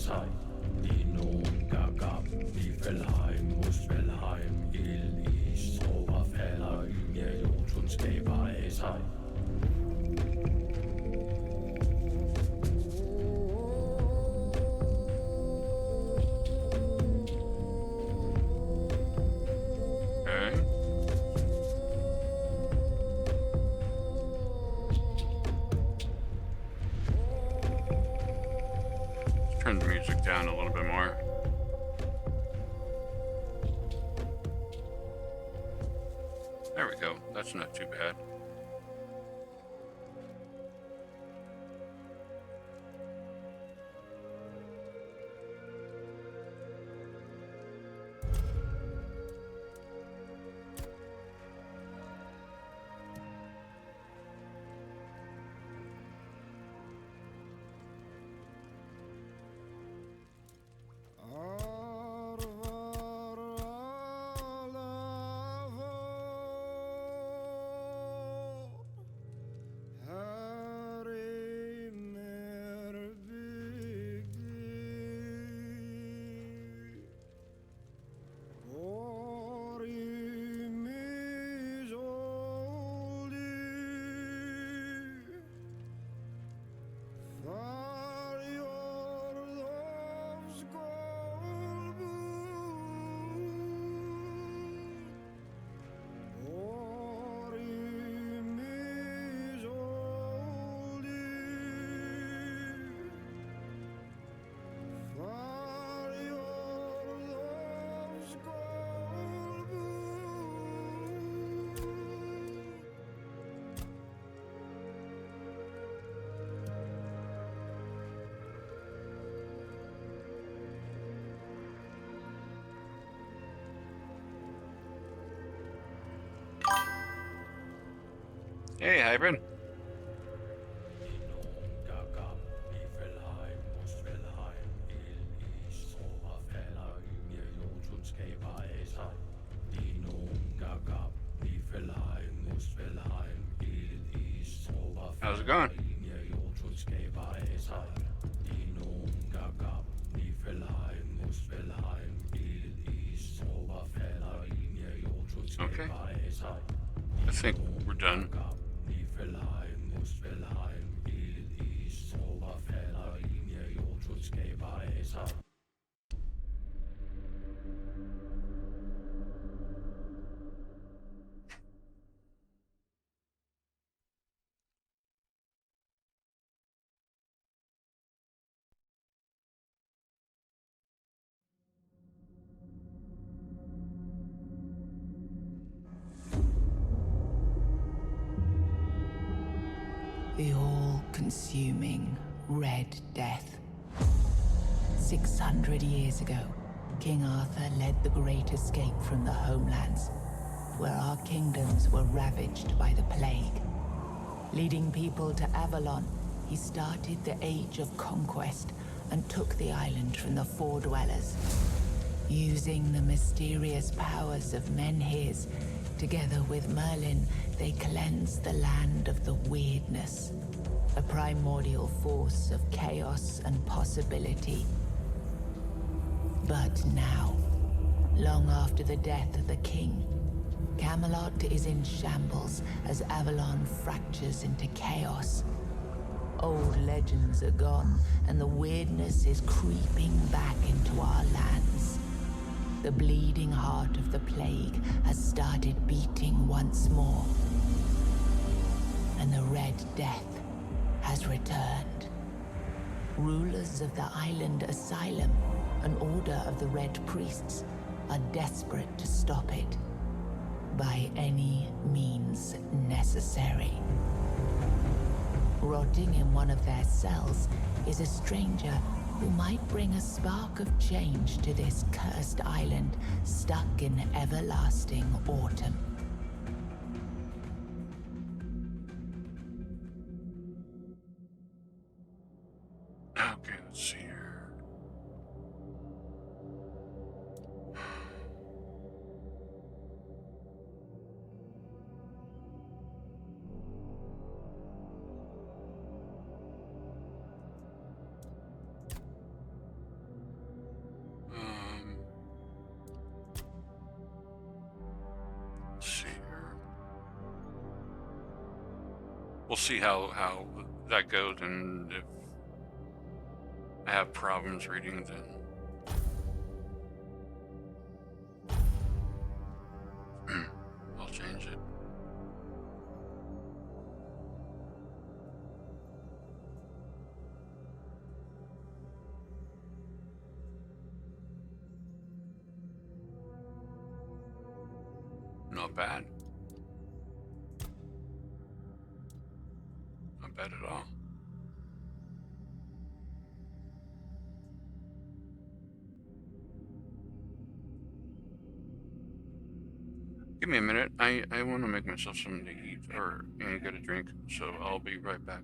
sig. Dino gab i Fældheim, Mosfelheim, ild i Strober falder, Ynja Jotun skaber af sig. Turn the music down a little bit more. There we go. That's not too bad. Hey, Hybrid. How's it going? Okay. I think we're done. The all-consuming Red Death. 600 years ago, King Arthur led the Great Escape from the homelands, where our kingdoms were ravaged by the plague. Leading people to Avalon, he started the Age of Conquest and took the island from the Four Dwellers. Using the mysterious powers of Menhirs, together with Merlin, they cleansed the land of the weirdness, a primordial force of chaos and possibility. But now, long after the death of the king, Camelot is in shambles as Avalon fractures into chaos. Old legends are gone, and the weirdness is creeping back into our lands. The bleeding heart of the plague has started beating once more. And the Red Death has returned. Rulers of the island asylum, an order of the Red Priests, are desperate to stop it. By any means necessary. Rotting in one of their cells is a stranger who might bring a spark of change to this cursed island stuck in everlasting autumn. Okay, let's see here. we'll see how that goes, and if I have problems reading, then I'll change it. Not bad. Not bad at all. Give me a minute. I want to make myself something to eat or get a drink, so I'll be right back.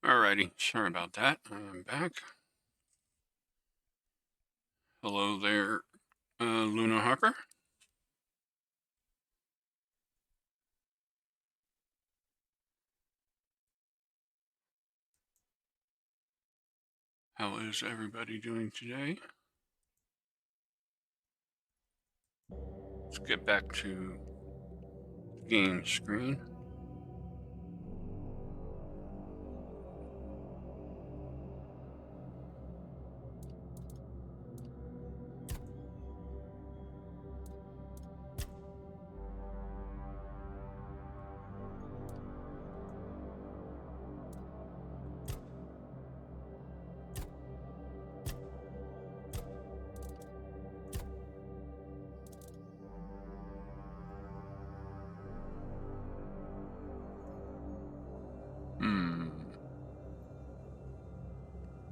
Alrighty, sorry about that. I am back. Hello there, Luna Hawker. How is everybody doing today? Let's get back to the game screen.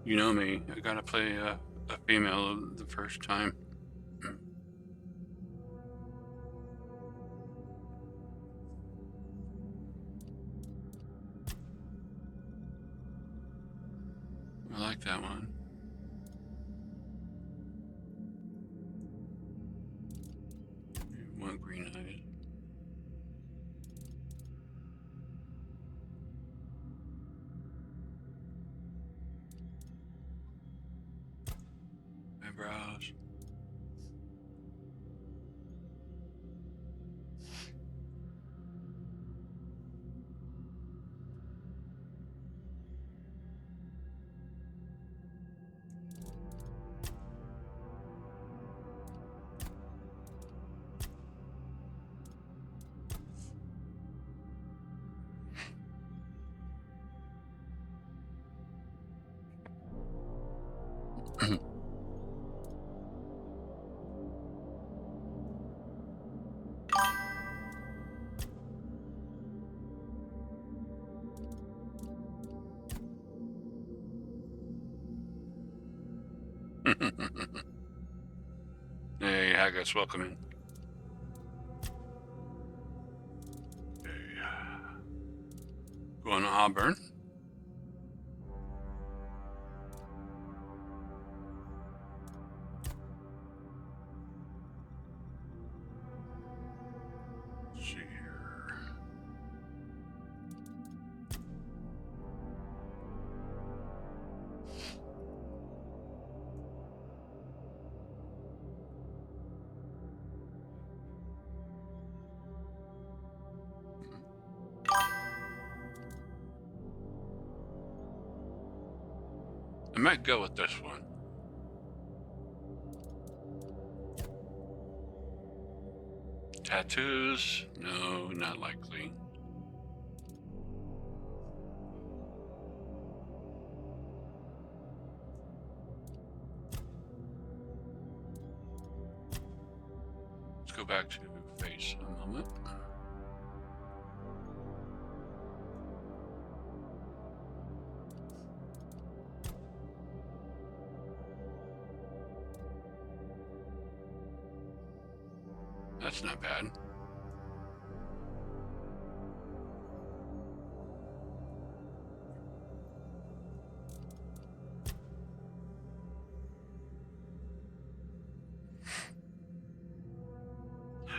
You know me, I gotta play a female the first time. I like that one. One green eyes. Eyebrows. Hey, Haggis, welcome in. Going to Auburn. Let's see here. I might go with this one. Tattoos? No, not likely. Let's go back to face a moment. That's not bad.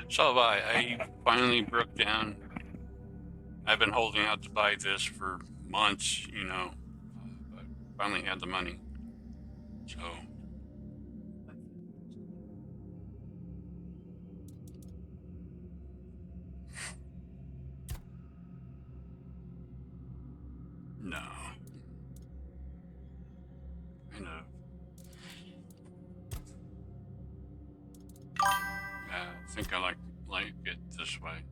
So I finally broke down. I've been holding out to buy this for months, you know, but finally had the money. So no, kind of. I think I like it this way.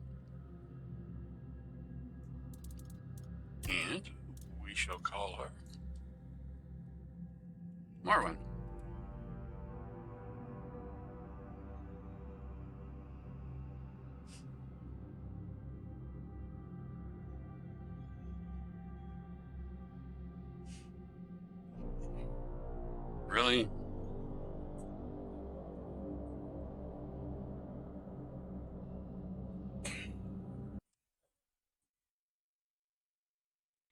And we shall call her Morwen. Really?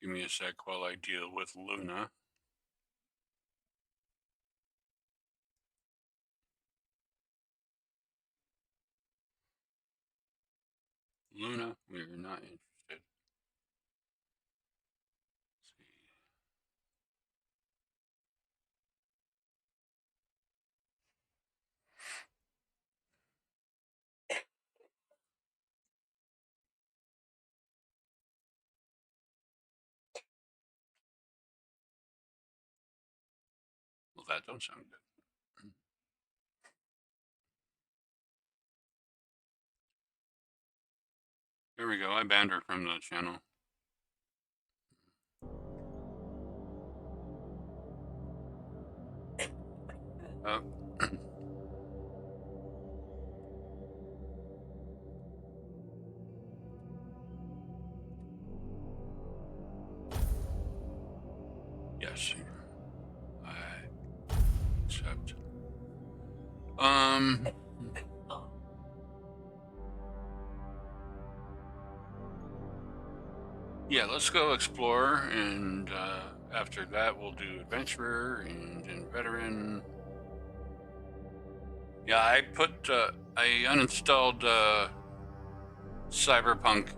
Give me a sec while I deal with Luna. Luna, we're not interested. Let's see. Well, that don't sound good. There we go. I banned her from the channel. Oh. Yes. I accept. Yeah, let's go explore, and after that we'll do adventurer and then veteran. Yeah, I uninstalled Cyberpunk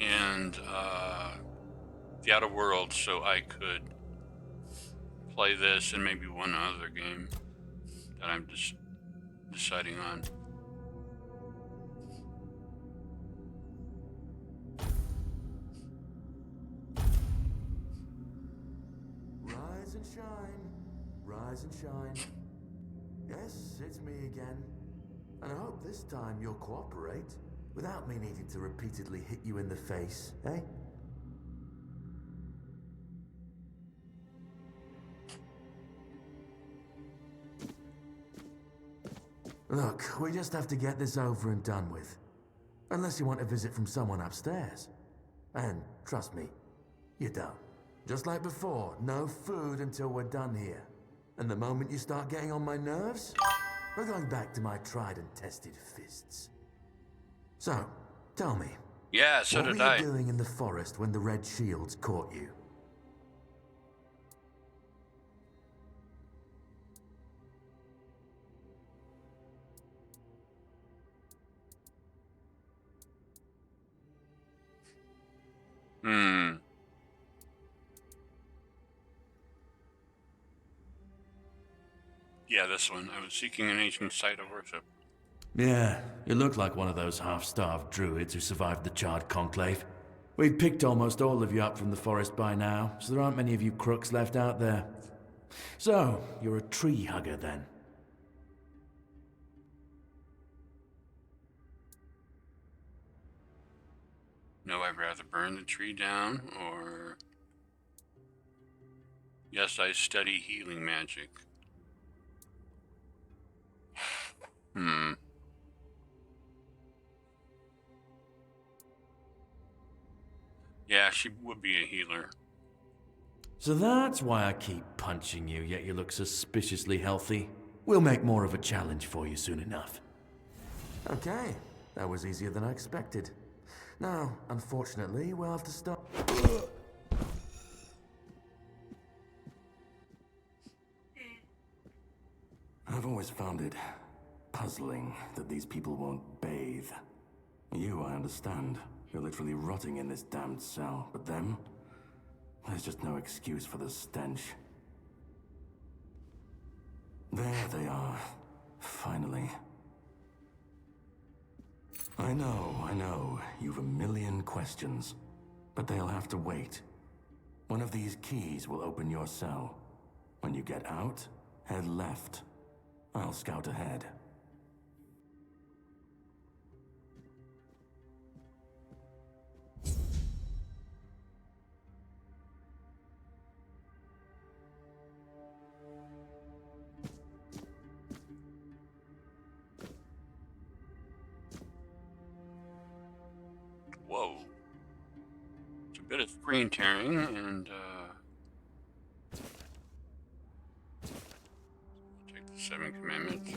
and the Outer Worlds so I could play this and maybe one other game that I'm just deciding on. Rise and shine, rise and shine. Yes, it's me again. And I hope this time you'll cooperate without me needing to repeatedly hit you in the face, eh? Look, we just have to get this over and done with. Unless you want a visit from someone upstairs. And trust me, you don't. Just like before, no food until we're done here. And the moment you start getting on my nerves, we're going back to my tried and tested fists. So, tell me. Yeah, so did I. What were you doing in the forest when the Red Shields caught you? Yeah, this one. I was seeking an ancient site of worship. Yeah, you look like one of those half-starved druids who survived the Charred Conclave. We've picked almost all of you up from the forest by now, so there aren't many of you crooks left out there. So, you're a tree hugger then? No, I'd rather burn the tree down, or... Yes, I study healing magic. Yeah, she would be a healer. So that's why I keep punching you, yet you look suspiciously healthy. We'll make more of a challenge for you soon enough. Okay, that was easier than I expected. Now, unfortunately, we'll have to start... I've always found it puzzling that these people won't bathe. You, I understand. You're literally rotting in this damned cell, but them? There's just no excuse for the stench. There they are. Finally. I know. You've a million questions. But they'll have to wait. One of these keys will open your cell. When you get out, head left. I'll scout ahead. Whoa. It's a bit of screen tearing, and, take the 7 commandments.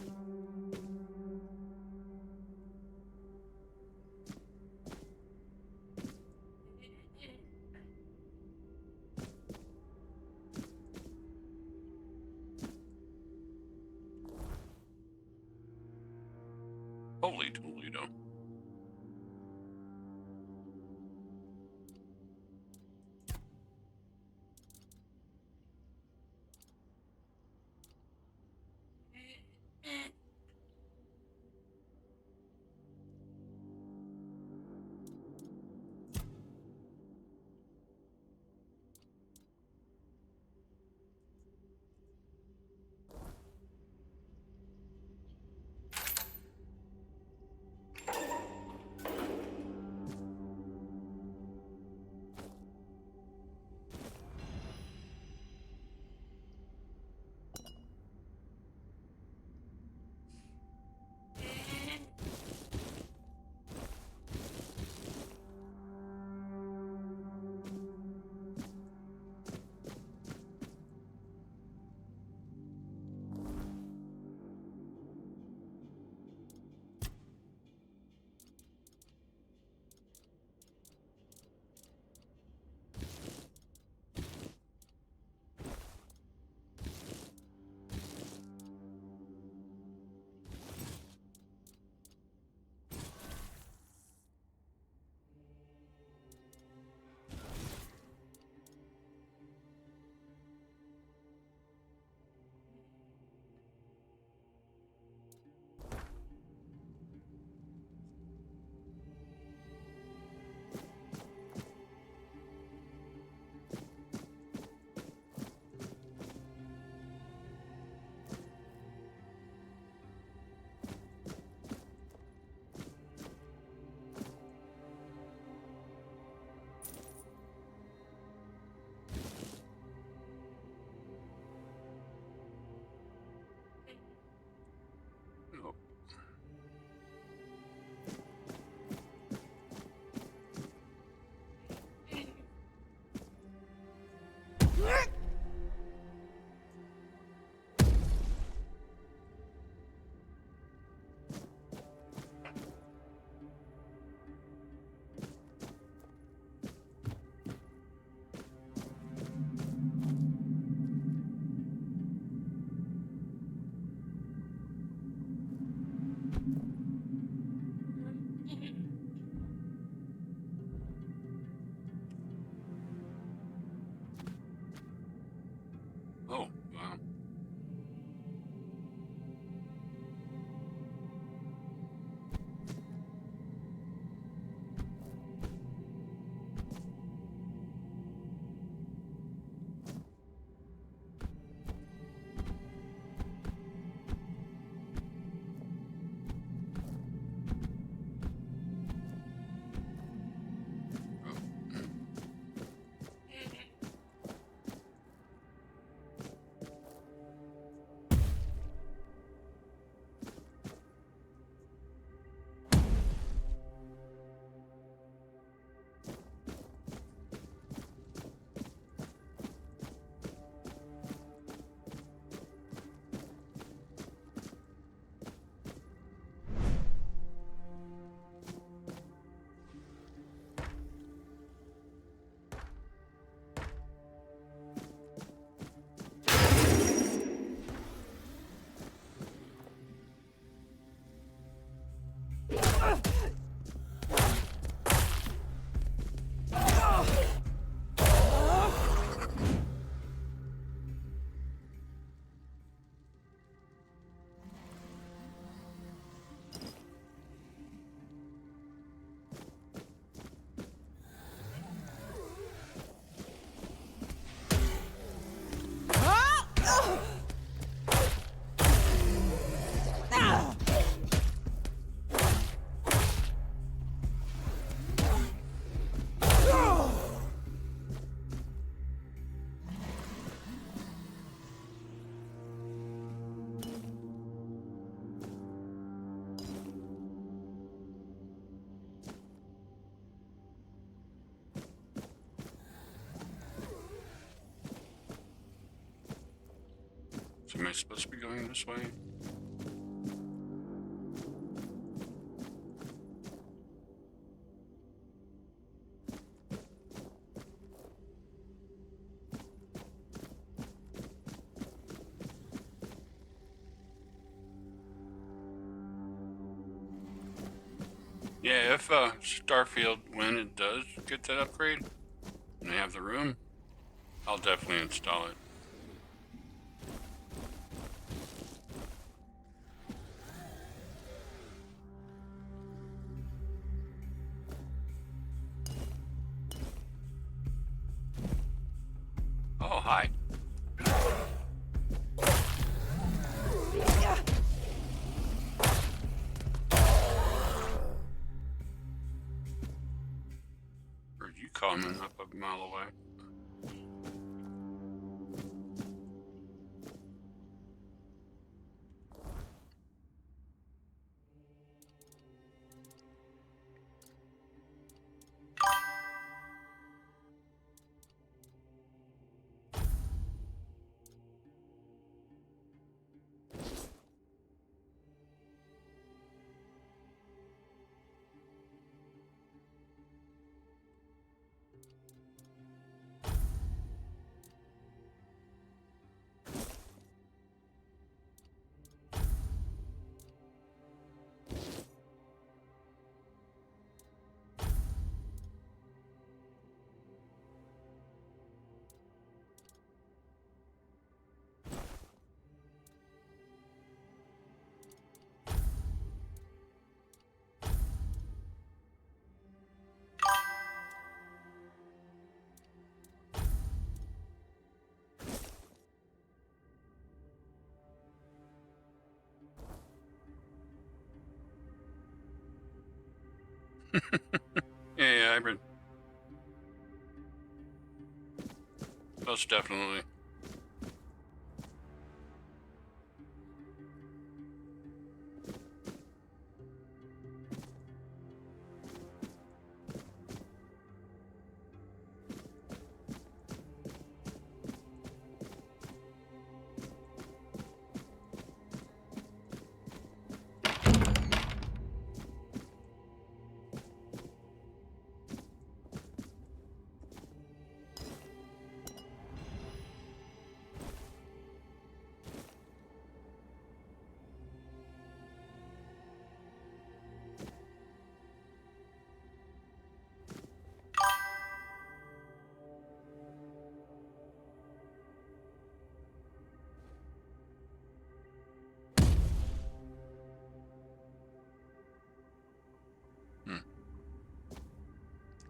So am I supposed to be going this way? Yeah, if Starfield, when it does get that upgrade, and I have the room, I'll definitely install it. Oh, hi. Heard you coming up a mile away. Yeah, I've been. Most definitely.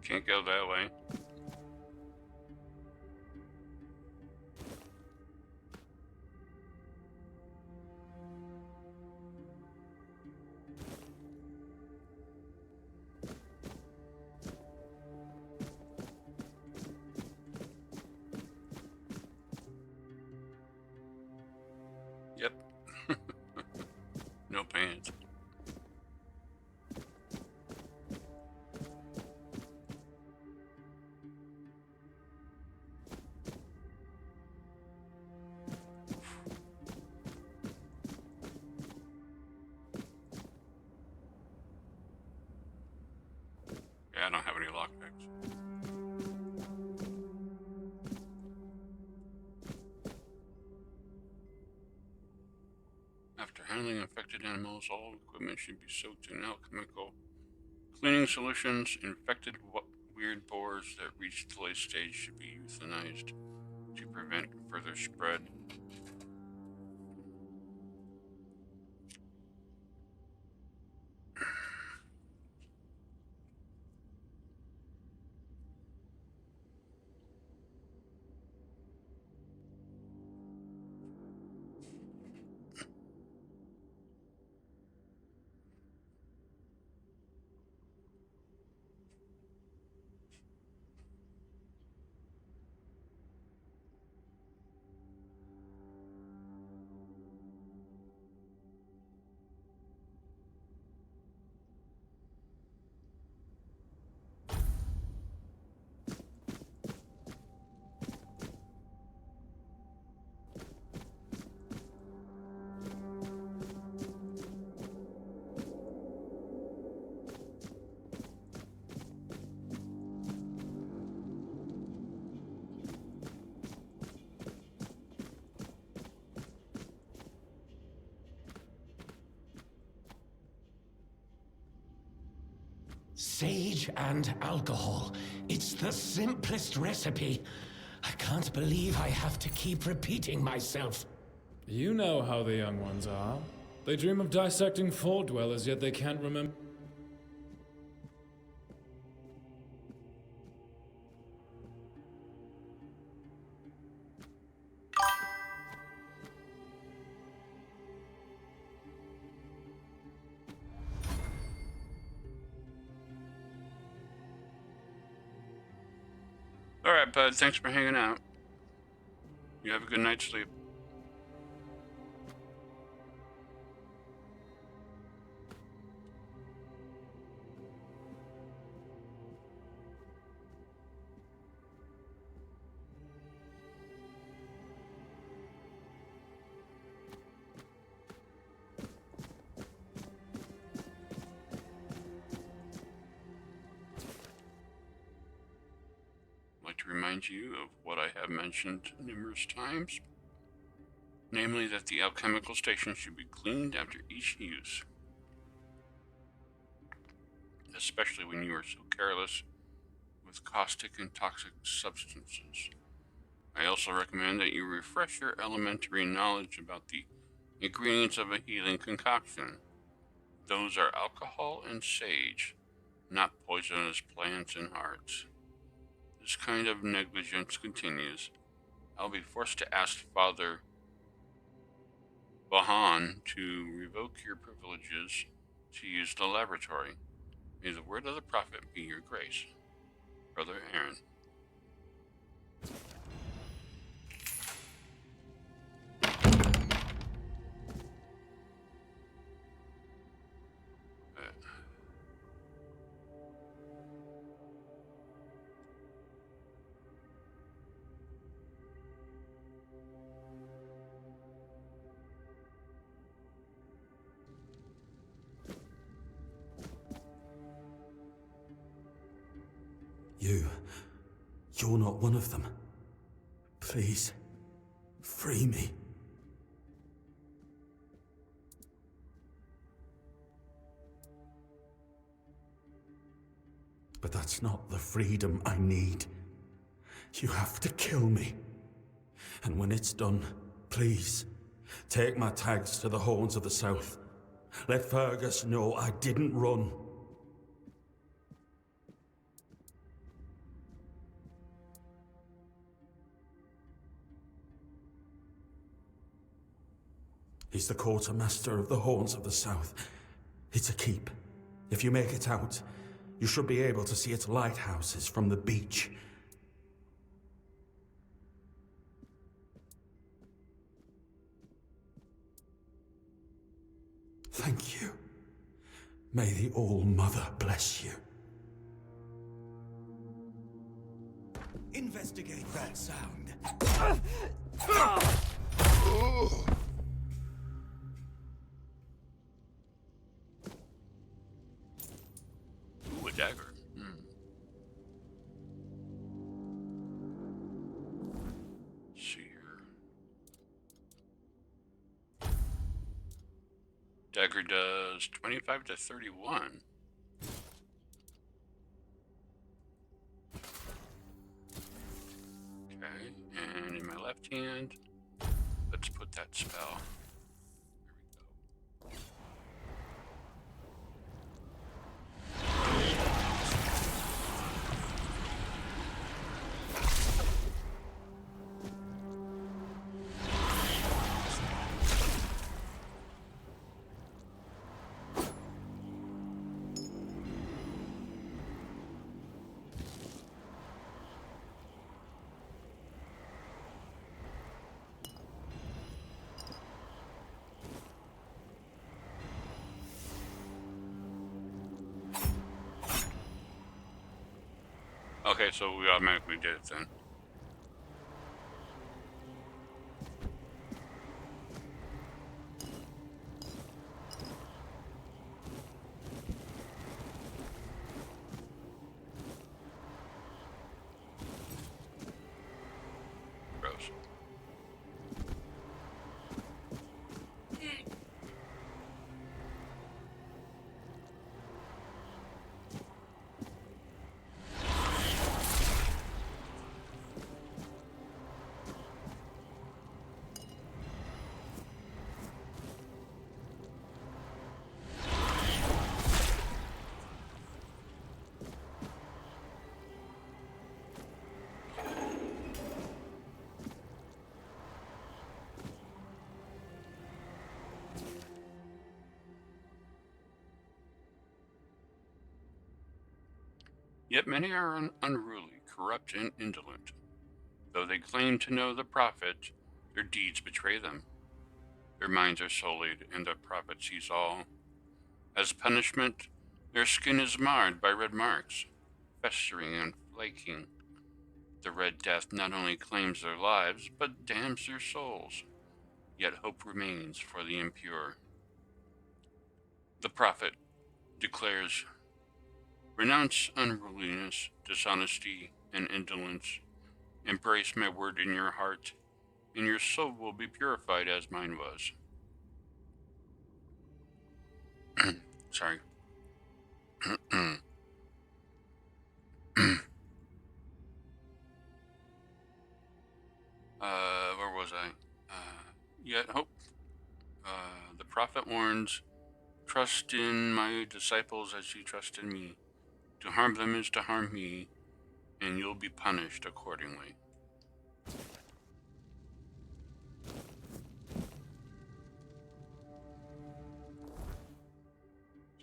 Can't go that way. Yep. No pants. Yeah, I don't have any lockpicks. After handling infected animals, all equipment should be soaked in alchemical cleaning solutions. Infected weird boars that reach the late stage should be euthanized to prevent further spread. Sage and alcohol. It's the simplest recipe. I can't believe I have to keep repeating myself. You know how the young ones are. They dream of dissecting Fort dwellers, yet they can't remember. Alright, bud, thanks for hanging out. You have a good night's sleep. Remind you of what I have mentioned numerous times, namely that the alchemical station should be cleaned after each use, especially when you are so careless with caustic and toxic substances. I also recommend that you refresh your elementary knowledge about the ingredients of a healing concoction. Those are alcohol and sage, not poisonous plants and hearts. This kind of negligence continues. I'll be forced to ask Father Bahan to revoke your privileges to use the laboratory. May the word of the prophet be your grace. Brother Aaron. You're not one of them. Please, free me. But that's not the freedom I need. You have to kill me. And when it's done, please, take my tags to the Horns of the South. Let Fergus know I didn't run. He's the quartermaster of the Horns of the South. It's a keep. If you make it out, you should be able to see its lighthouses from the beach. Thank you. May the All-Mother bless you. Investigate that sound. Ooh, a dagger. Let's see here. Dagger does 25 to 31. Okay, and in my left hand, let's put that spell. There we go. Okay, so we automatically did it then. Gross. Yet many are unruly, corrupt, and indolent. Though they claim to know the prophet, their deeds betray them. Their minds are sullied, and the prophet sees all. As punishment, their skin is marred by red marks, festering and flaking. The Red Death not only claims their lives, but damns their souls. Yet hope remains for the impure. The prophet declares, "Renounce unruliness, dishonesty, and indolence. Embrace my word in your heart, and your soul will be purified as mine was." Sorry. Where was I? Yet hope. The prophet warns, "Trust in my disciples as you trust in me. To harm them is to harm me, and you'll be punished accordingly." So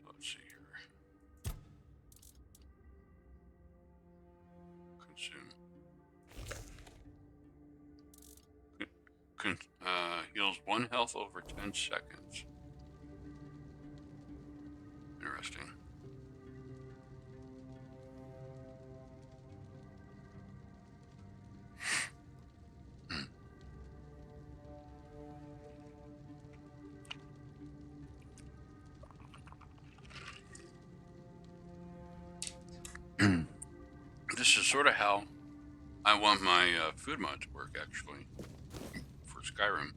let's see here. Consume. Heals 1 health over 10 seconds. Interesting. This is sort of how I want my food mod to work, actually, for Skyrim.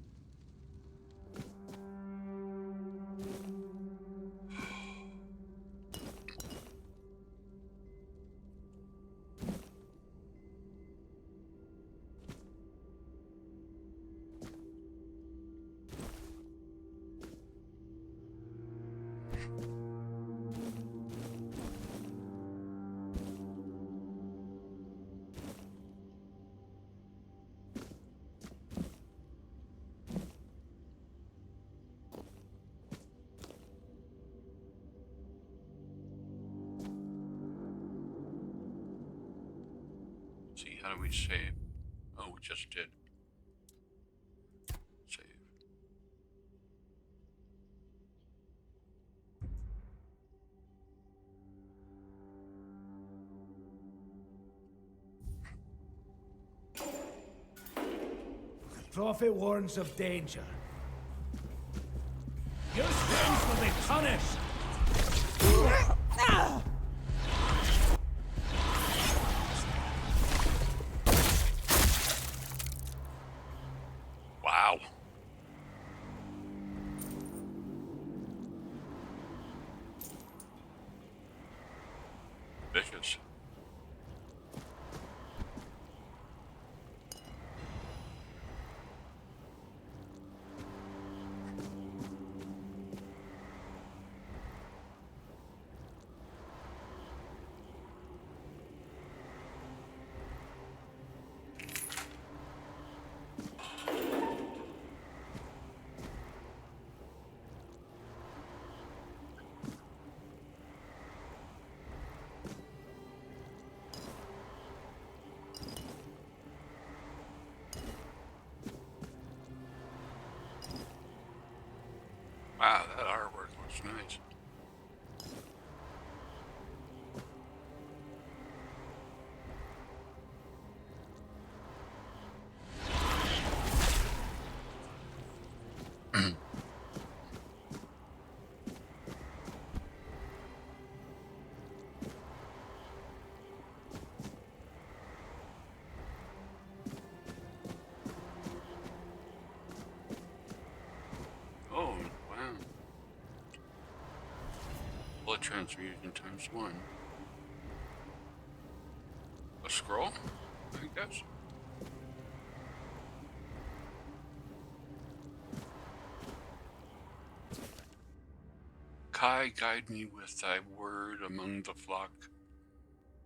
See, how do we save? Oh, we just did. Save. The prophet warns of danger. Your sins will be punished! Wow. Vicious. Wow, that artwork looks nice. Oh, wow. Blood transfusion ×1. A scroll, I guess. Kai, guide me with thy word among the flock,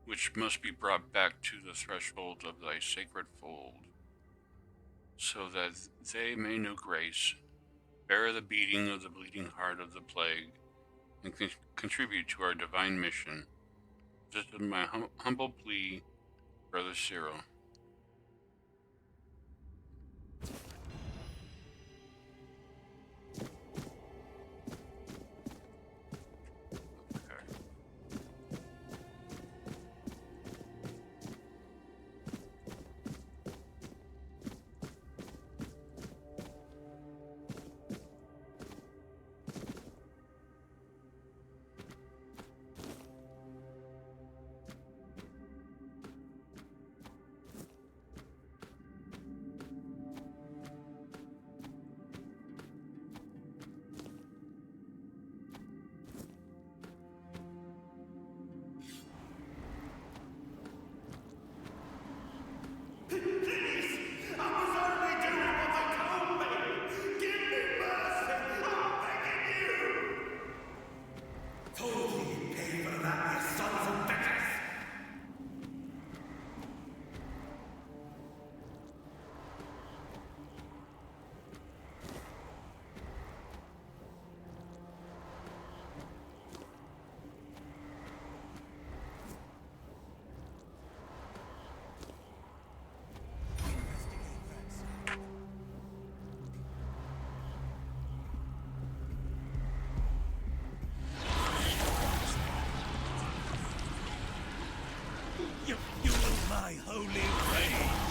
which must be brought back to the threshold of thy sacred fold, so that they may know grace, bear the beating of the bleeding heart of the plague, and contribute to our divine mission This is my humble plea, Brother Cyril. You fuel my holy rage!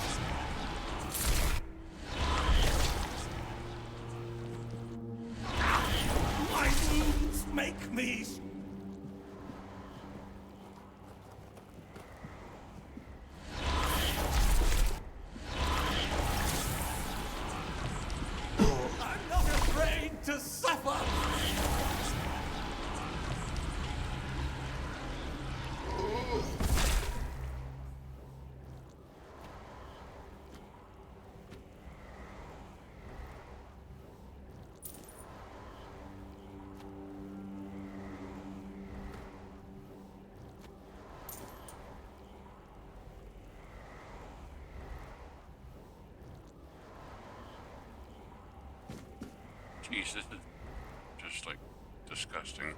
My wounds make me... I'm not afraid to suffer! Jeez, this is just like disgusting.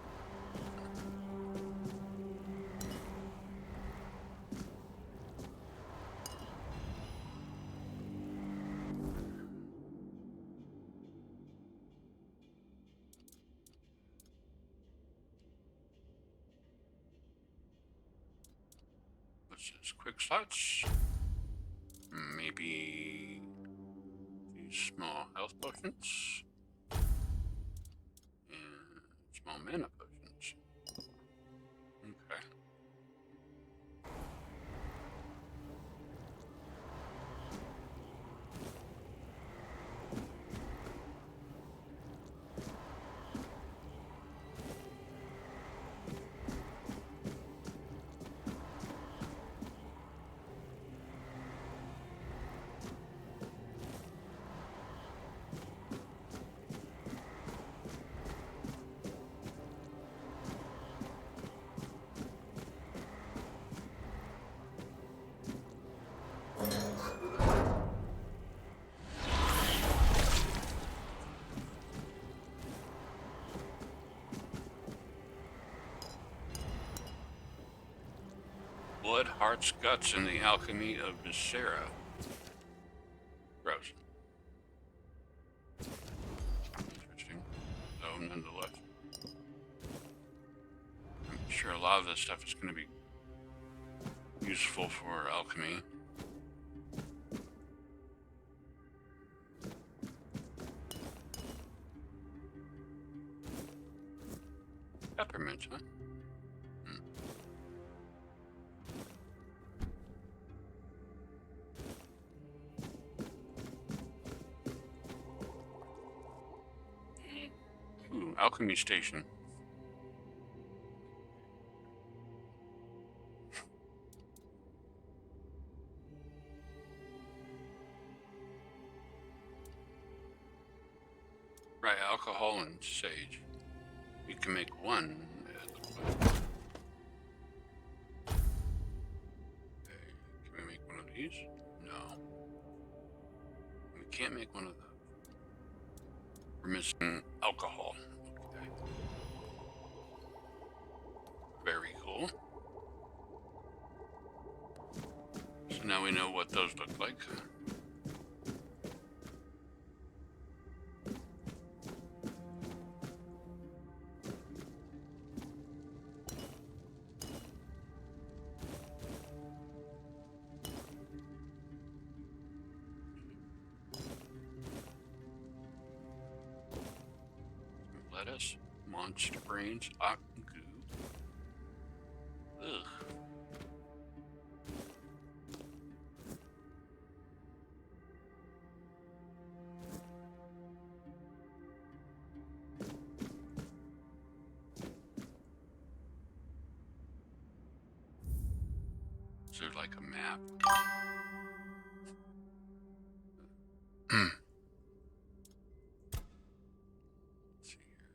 What's this? Quick slots? Maybe these small health potions? And small mana potions. Okay. Blood, hearts, guts, and the alchemy of Viscera. Gross. Interesting. Though, nonetheless. I'm sure a lot of this stuff is going to be useful for alchemy. Peppermint, huh? Ooh, alchemy station. Right, alcohol and sage. We can make one. Okay, can we make one of these? No. We can't make one of those. We're missing alcohol. Okay. Very cool. now we know what those look like. Lettuce, monster brains, goo. Ugh. Is there like a map? Let's see here.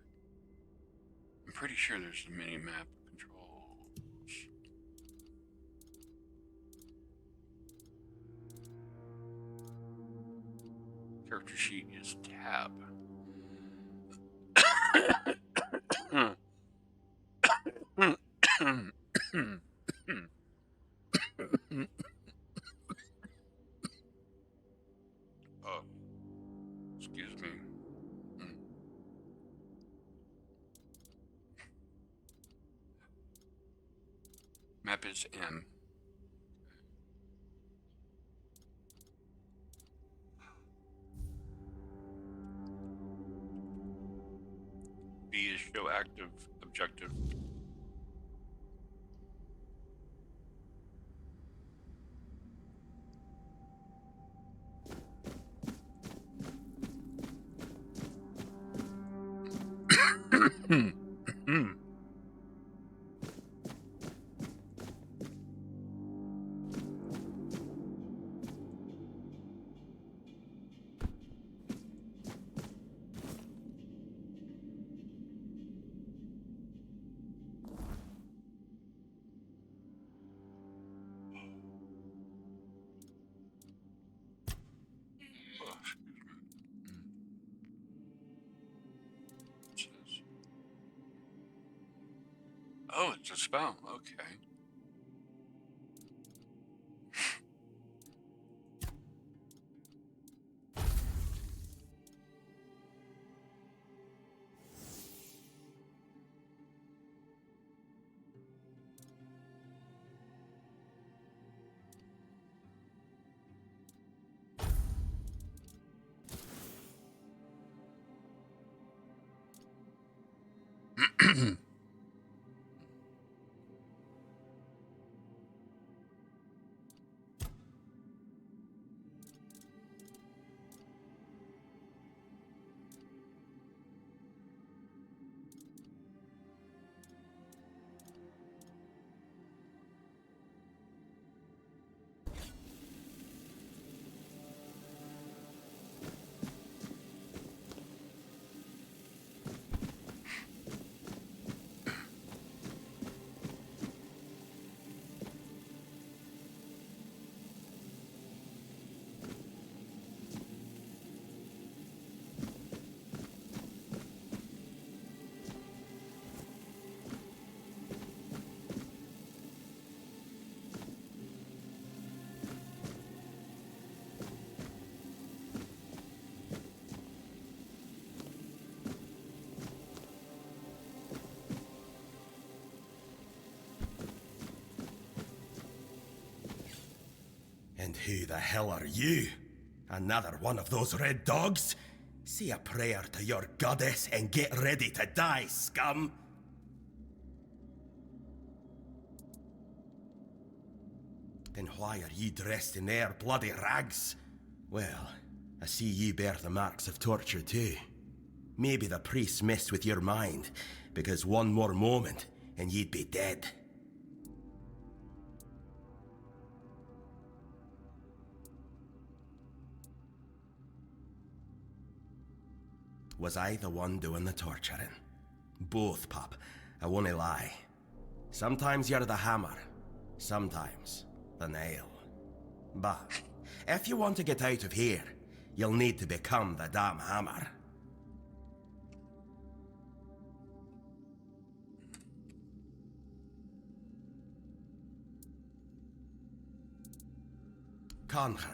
I'm pretty sure there's a mini map controls. Character sheet is tab. Oh, excuse me. Map is M. B is show active objective. Oh, it's a spell. Okay. And who the hell are you? Another one of those red dogs? Say a prayer to your goddess and get ready to die, scum! Then why are you dressed in their bloody rags? Well, I see you bear the marks of torture too. Maybe the priest messed with your mind, because one more moment and you'd be dead. Was I the one doing the torturing? Both, pup. I won't lie. Sometimes you're the hammer, sometimes the nail. But if you want to get out of here, you'll need to become the damn hammer. Conquer.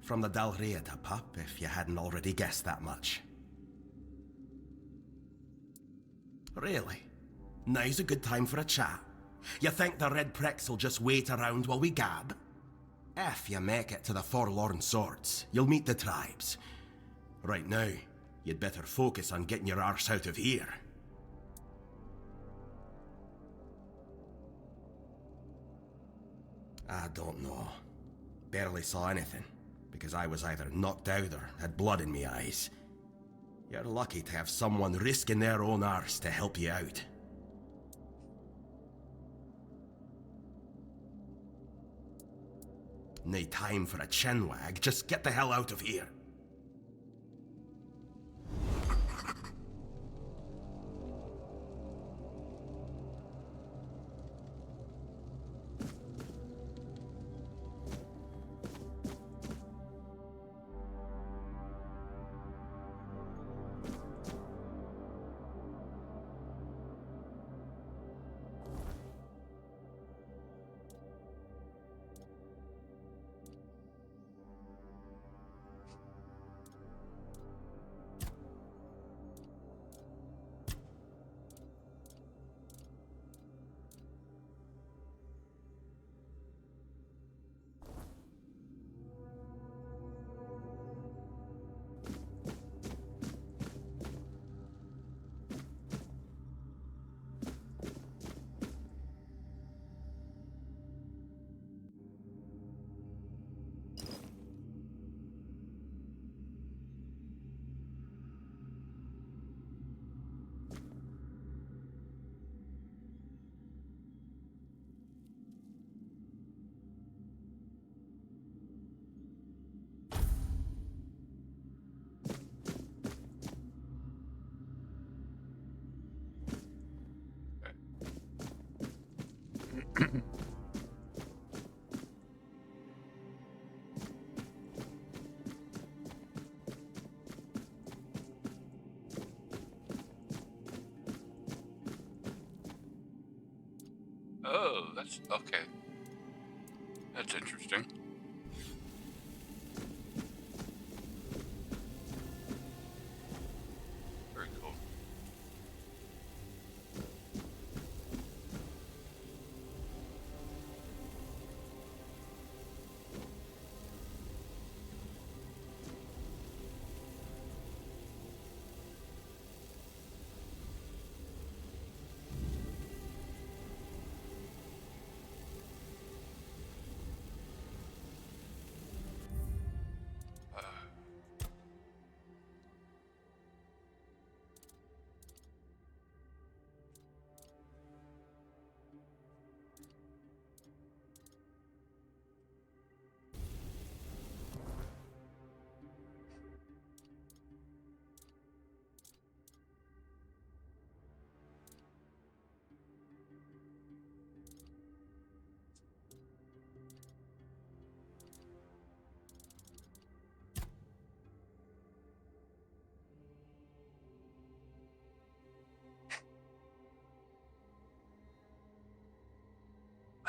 From the Dalriata, pup, if you hadn't already guessed that much. Really? Now's a good time for a chat. You think the red pricks will just wait around while we gab? If you make it to the Forlorn Swords, you'll meet the tribes. Right now, you'd better focus on getting your arse out of here. I don't know. Barely saw anything, because I was either knocked out or had blood in me eyes. You're lucky to have someone risking their own arse to help you out. No time for a chinwag, just get the hell out of here. Oh, that's okay. That's interesting. Very cool.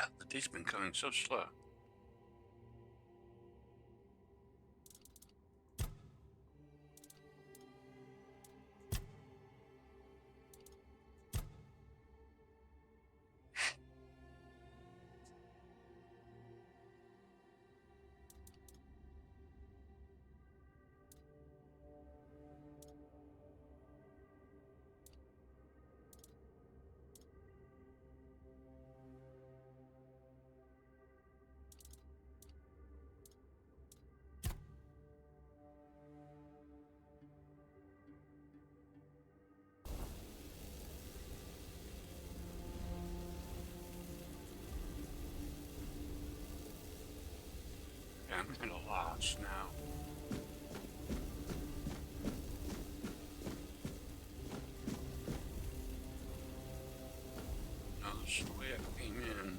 Wow, the day's been coming so slow. Yeah, I'm kind of lost now. No, this is the way I came in.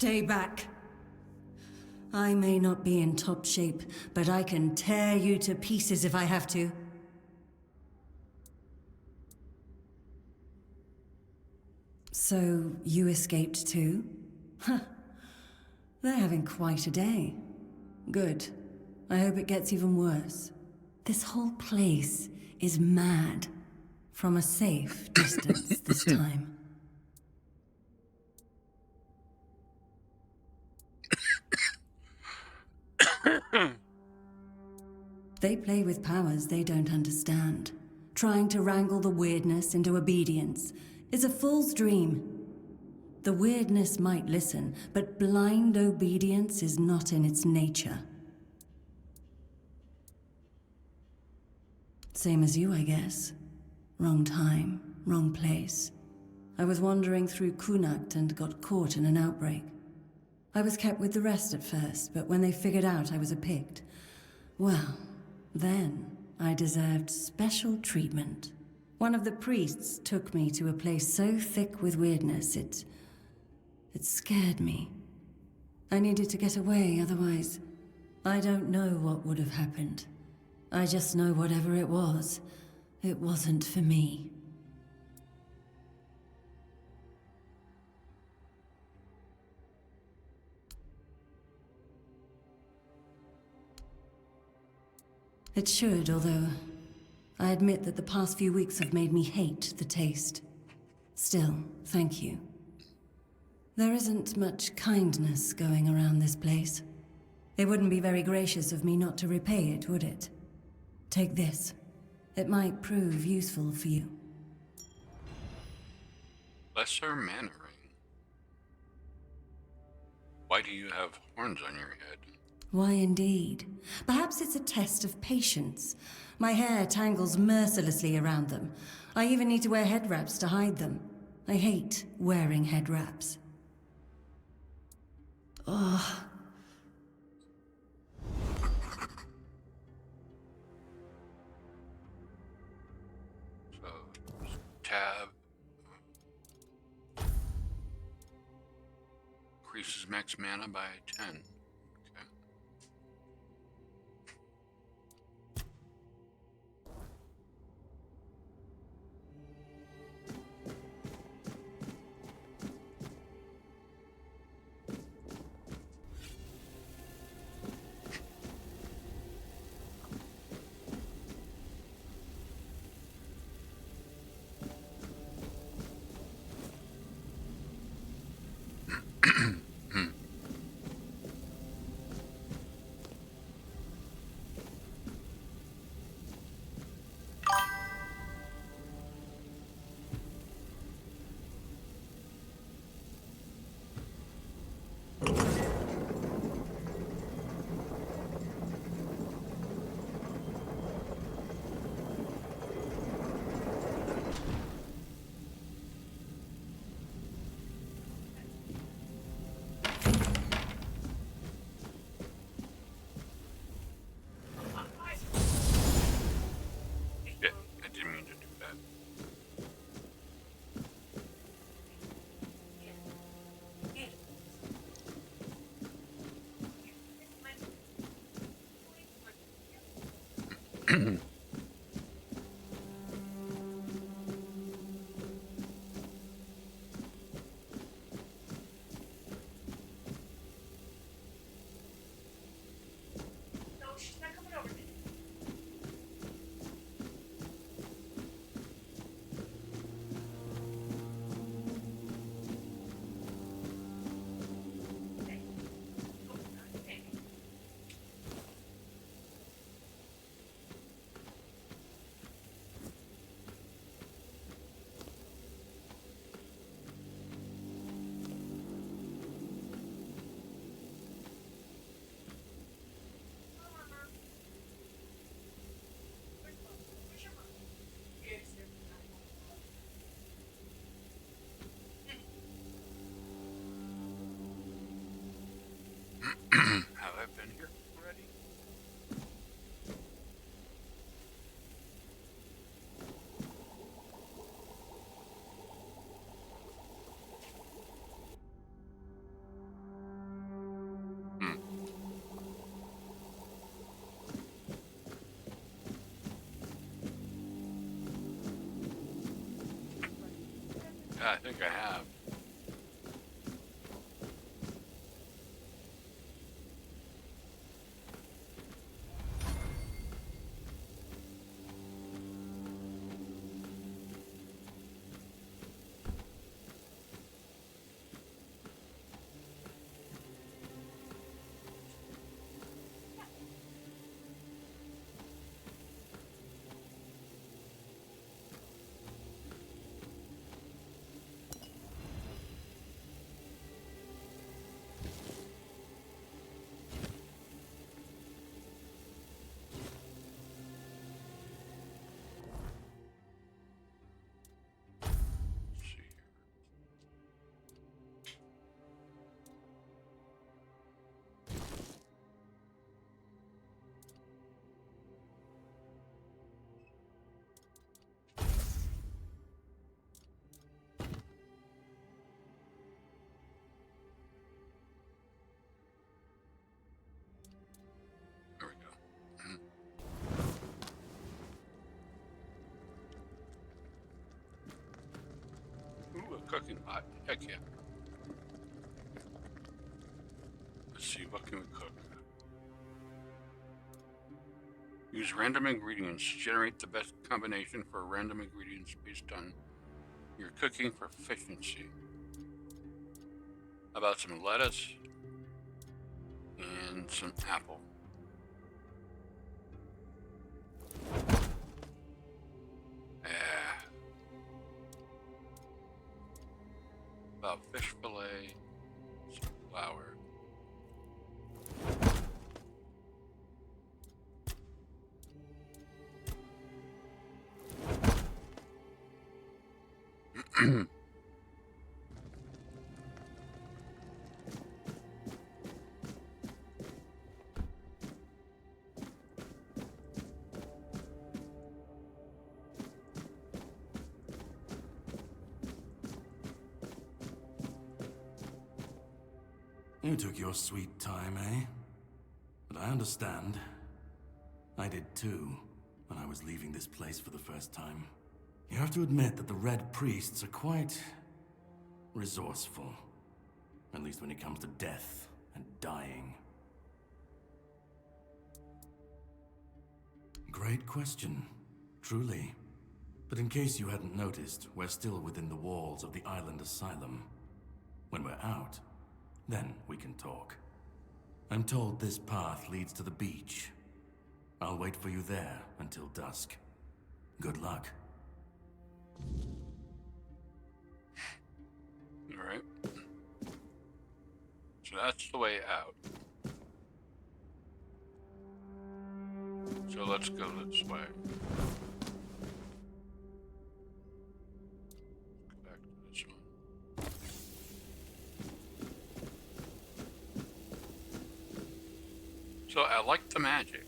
Stay back. I may not be in top shape, but I can tear you to pieces if I have to. So, you escaped too? Huh. They're having quite a day. Good. I hope it gets even worse. This whole place is mad. From a safe distance this time. They play with powers they don't understand. Trying to wrangle the weirdness into obedience is a fool's dream. The weirdness might listen, but blind obedience is not in its nature. Same as you, I guess. Wrong time, wrong place. I was wandering through Kunakt and got caught in an outbreak. I was kept with the rest at first, but when they figured out I was a Pict, well, then I deserved special treatment. One of the priests took me to a place so thick with weirdness, it scared me. I needed to get away, otherwise, I don't know what would have happened. I just know whatever it wasn't for me. It should, although I admit that the past few weeks have made me hate the taste. Still, thank you. There isn't much kindness going around this place. It wouldn't be very gracious of me not to repay it, would it? Take this. It might prove useful for you. Lesser mana ring. Why do you have horns on your head? Why indeed? Perhaps it's a test of patience. My hair tangles mercilessly around them. I even need to wear head wraps to hide them. I hate wearing head wraps. Ugh. So, tab. Increases max mana by 10. Okay. Have I been here already? Yeah, I think I have. There we go. Ooh, a cooking pot. Heck yeah. Let's see, what can we cook? Use random ingredients. Generate the best combination for random ingredients based on your cooking proficiency. How about some lettuce and some apple? Yeah. About fish fillet, some flour. You took your sweet time, eh? But I understand. I did too, when I was leaving this place for the first time. You have to admit that the Red Priests are quite resourceful. At least when it comes to death and dying. Great question, truly. But in case you hadn't noticed, we're still within the walls of the island asylum. When we're out, then we can talk. I'm told this path leads to the beach. I'll wait for you there until dusk. Good luck. Alright. So that's the way out. So let's go this way. Go back to this one. So I like the magic.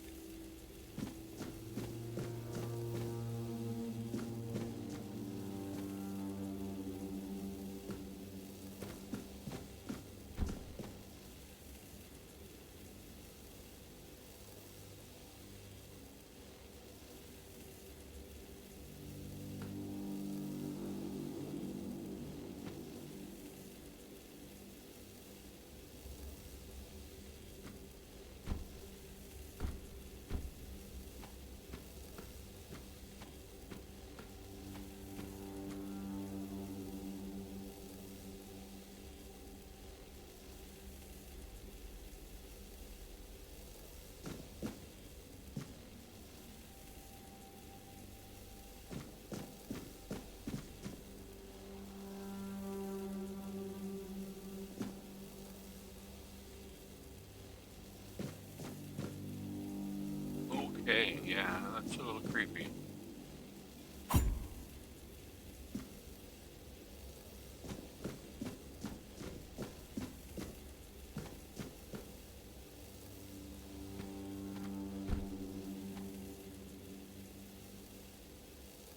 Okay, yeah, that's a little creepy.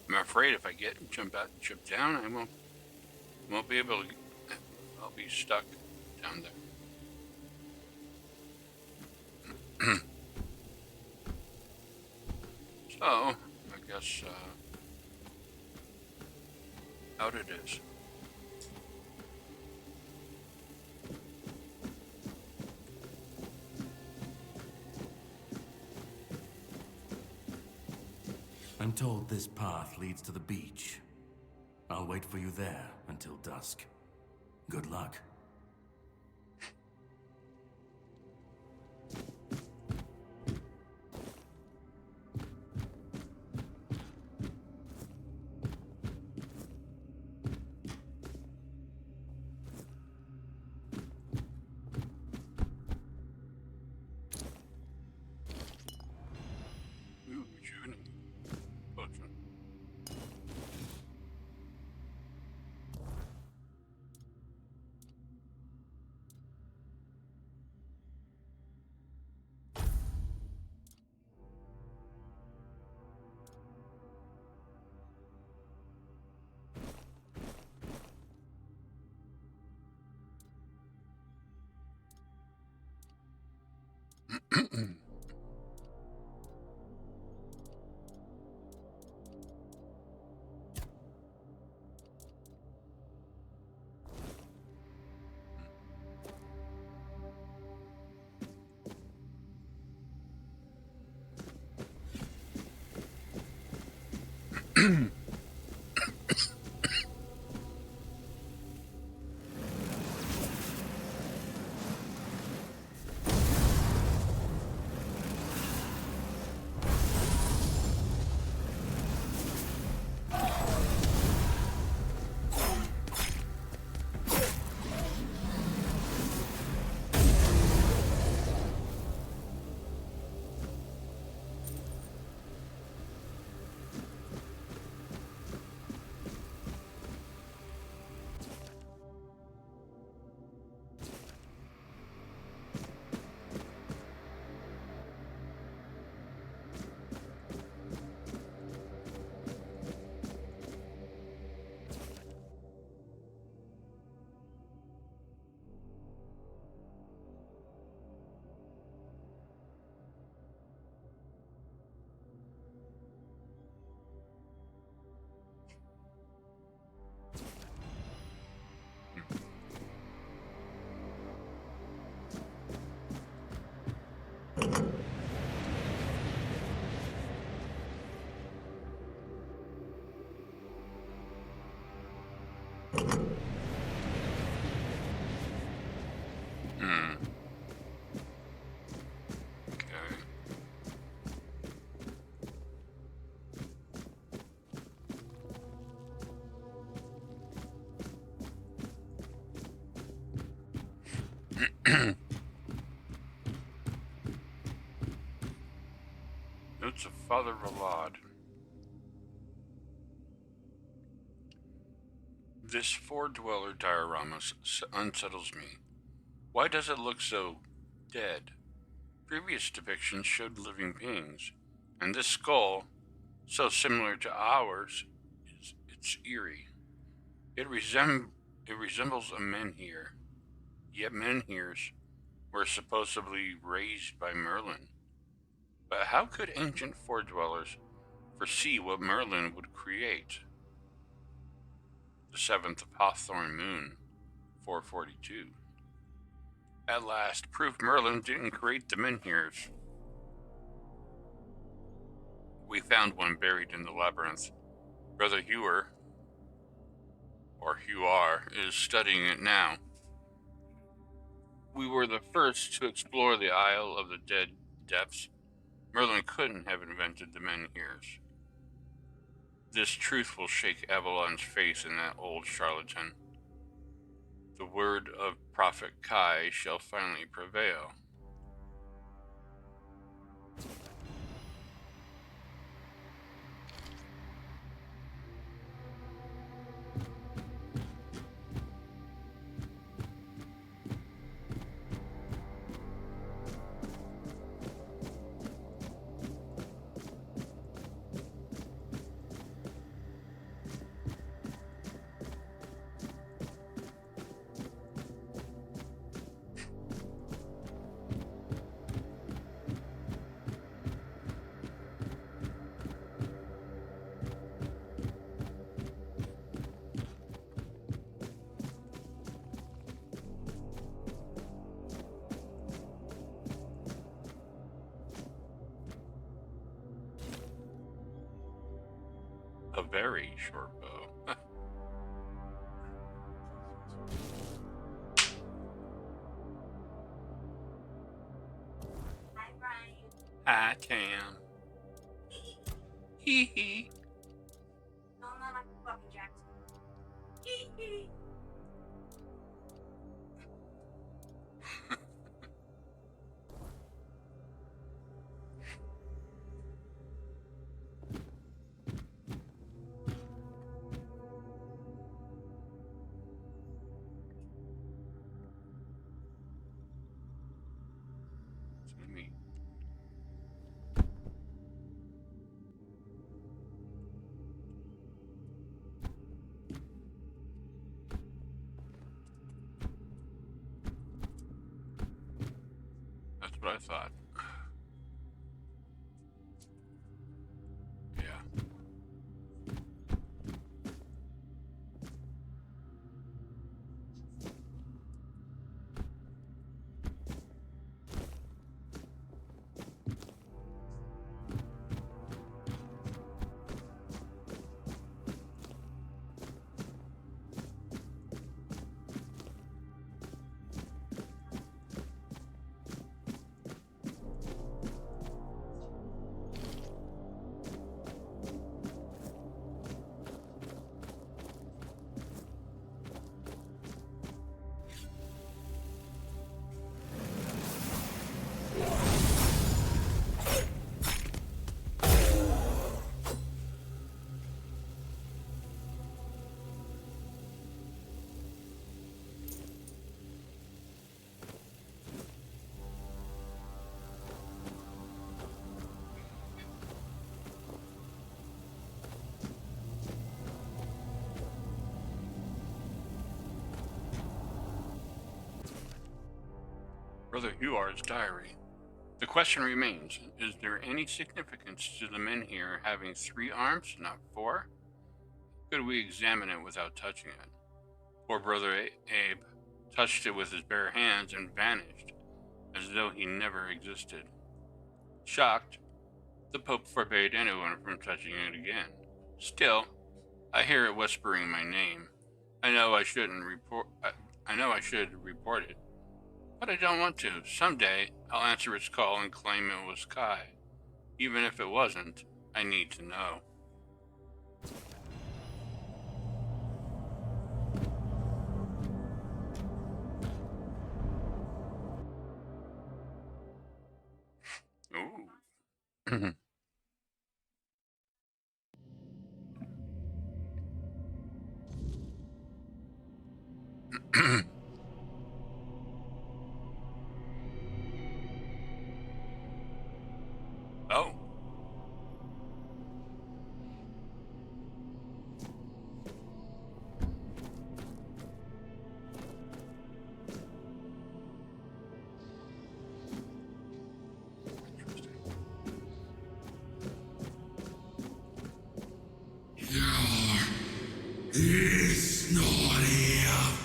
I'm afraid if I jump down, I won't be able to. I'll be stuck down there. So, I guess out it is. I'm told this path leads to the beach. I'll wait for you there until dusk. Good luck. Ooh, rejuvenate potion. Okay. Notes of Father Ralad. This four-dweller diorama unsettles me. Why does it look so dead? Previous depictions showed living beings, and this skull, so similar to ours, it's eerie. It resembles a menhir, yet menhirs were supposedly raised by Merlin. But how could ancient four-dwellers foresee what Merlin would create? The 7th of Hawthorn Moon, 442. At last, proof Merlin didn't create the menhirs. We found one buried in the labyrinth. Brother Huar is studying it now. We were the first to explore the Isle of the Dead depths. Merlin couldn't have invented the menhirs. This truth will shake Avalon's face in that old charlatan. The word of Prophet Kai shall finally prevail. very short bow. Hi, Tam. Hee hee. Me. That's what I thought. Yeah. Brother Huar's diary. The question remains, is there any significance to the men here having 3 arms, not 4? Could we examine it without touching it? Poor Brother Abe touched it with his bare hands and vanished, as though he never existed. Shocked, the Pope forbade anyone from touching it again. Still, I hear it whispering my name. I know I should report it. But I don't want to. Someday, I'll answer its call and claim it was Kai. Even if it wasn't, I need to know. Ooh. Oh. It's not here.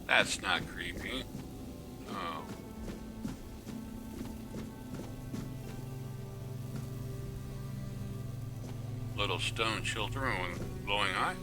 That's not creepy. Oh. Little stone children with glowing eyes.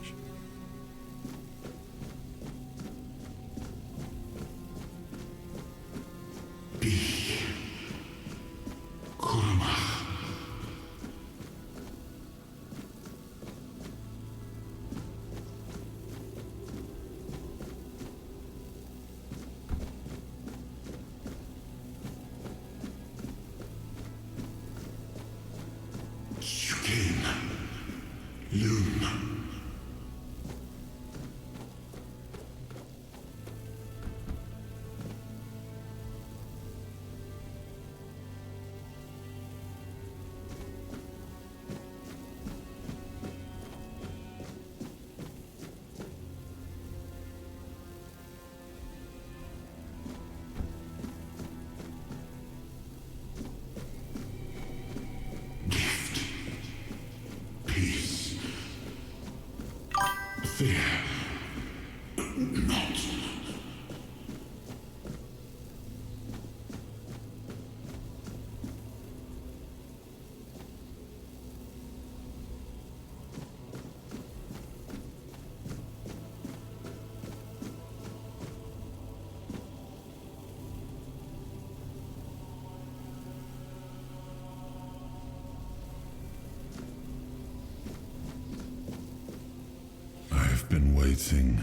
I've been waiting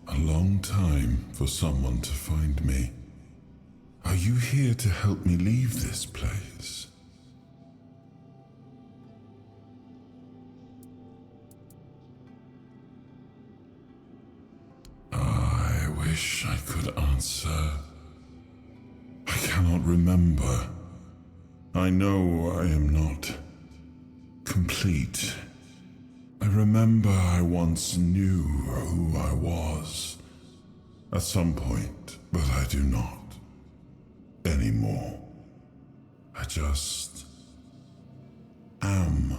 a long time for someone to find me. Are you here to help me leave this place? I wish I could answer. I cannot remember. I know I am not complete. I remember I once knew who I was at some point, but I do not anymore. I just am.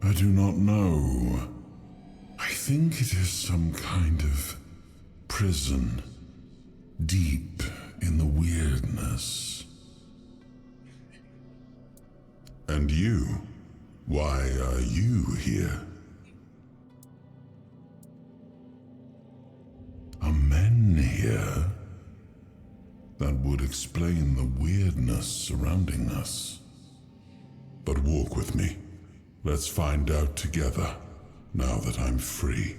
I do not know. I think it is some kind of prison, deep in the weirdness. And you? Why are you here? Are men here? That would explain the weirdness surrounding us. But walk with me. Let's find out together, now that I'm free.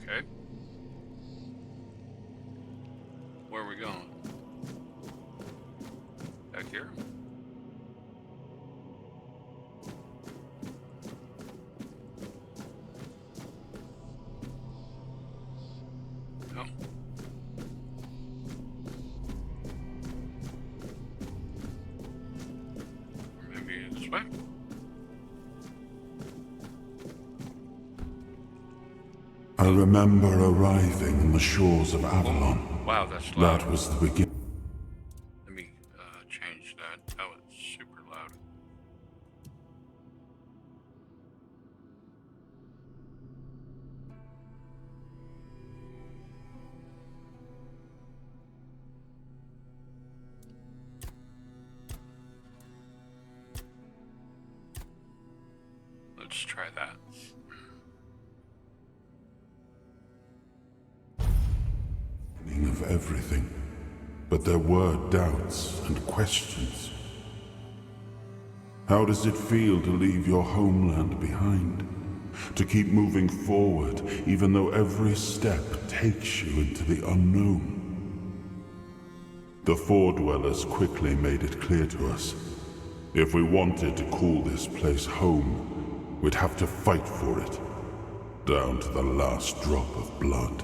Okay. Where are we going? Back here? No. Maybe this way? I remember arriving on the shores of Avalon. Wow, that's loud. That was the beginning. Let me change that. That was super loud. Let's try that. Of everything, but there were doubts and questions. How does it feel to leave your homeland behind? To keep moving forward, even though every step takes you into the unknown? The Four Dwellers quickly made it clear to us. If we wanted to call this place home, we'd have to fight for it, down to the last drop of blood.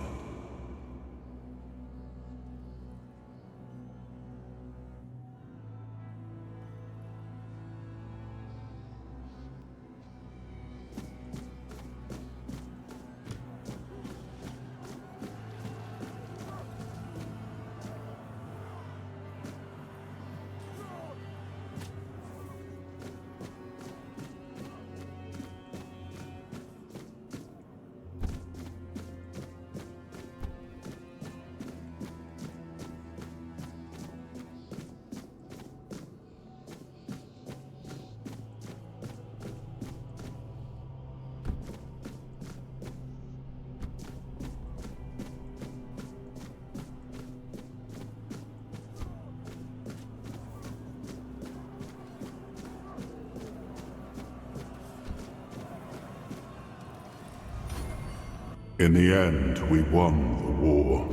In the end, we won the war.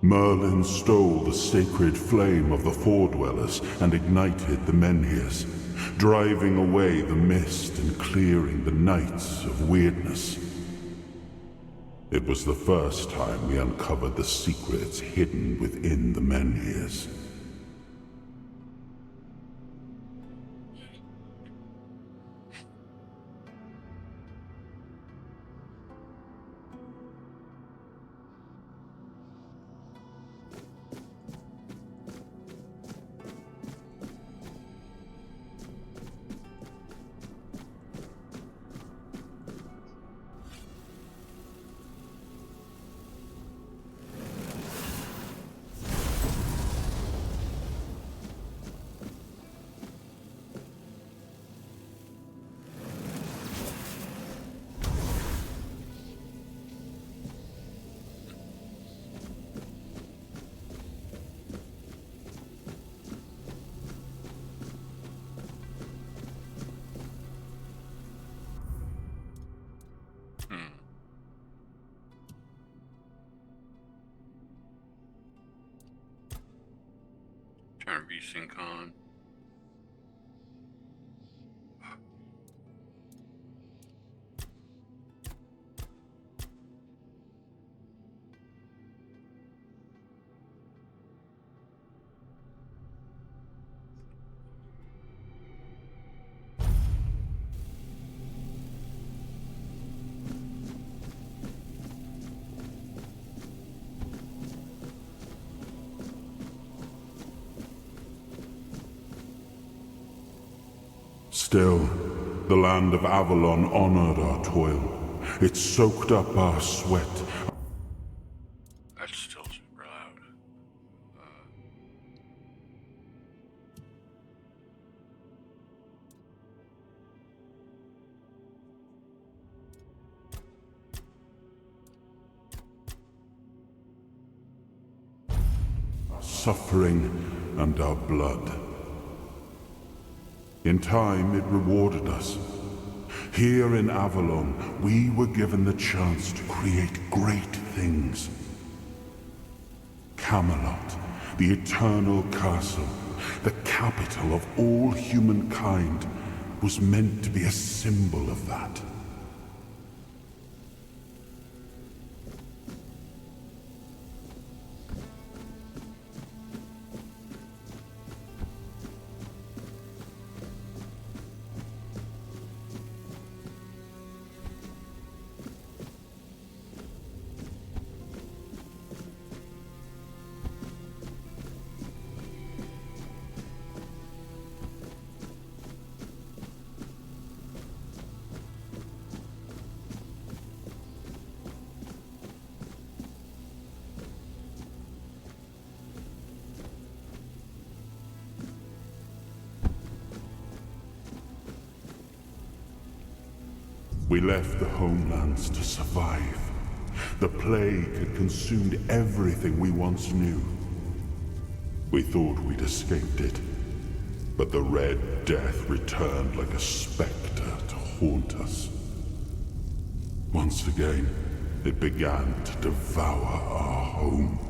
Merlin stole the sacred flame of the Four Dwellers and ignited the Menhirs, driving away the mist and clearing the nights of weirdness. It was the first time we uncovered the secrets hidden within the Menhirs. trying to be sync on. Still, the land of Avalon honored our toil. It soaked up our sweat. That's still super loud. Our suffering and our blood. In time, it rewarded us. Here in Avalon, we were given the chance to create great things. Camelot, the eternal castle, the capital of all humankind, was meant to be a symbol of that. We left the homelands to survive. The plague had consumed everything we once knew. We thought we'd escaped it, but the Red Death returned like a specter to haunt us. Once again, it began to devour our home.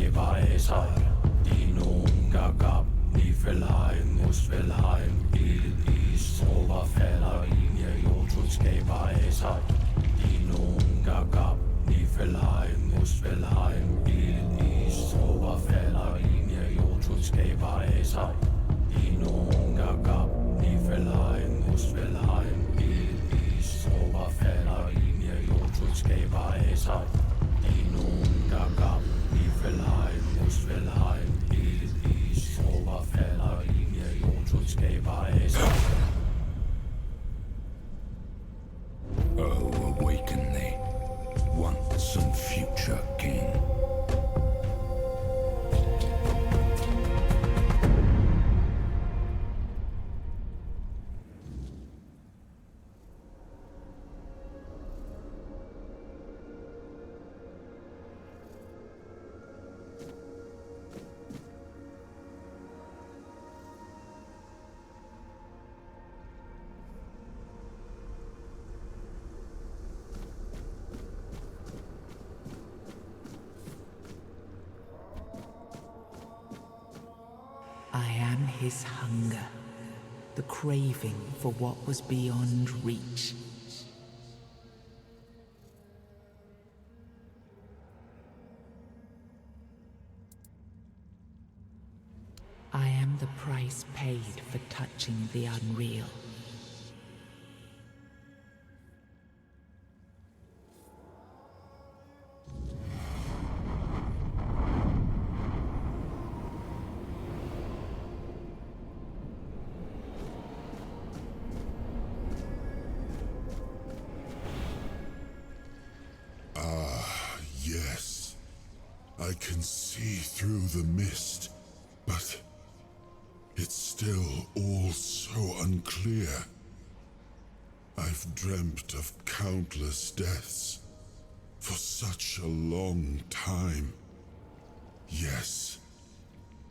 skaber af sig. Dinoen gab, Niflheim, Muspelheim, ild i stråber falder ind, ja, Jotun skaber af sig. Dinoen gab, Niflheim, Muspelheim, ild i stråber falder ind, ja, Jotun skaber af sig. Dinoen gab, Niflheim, Muspelheim, ild i stråber falder ind, ja, Jotun skaber af sig. Dinoen gab, Niflheim, Muspelheim, ild i stråber falder ind, ja, Jotun skaber af sig. Oh, awaken thee, once and future king. I am his hunger, the craving for what was beyond reach. I am the price paid for touching the unreal. Yes, I can see through the mist, but it's still all so unclear. I've dreamt of countless deaths for such a long time. Yes,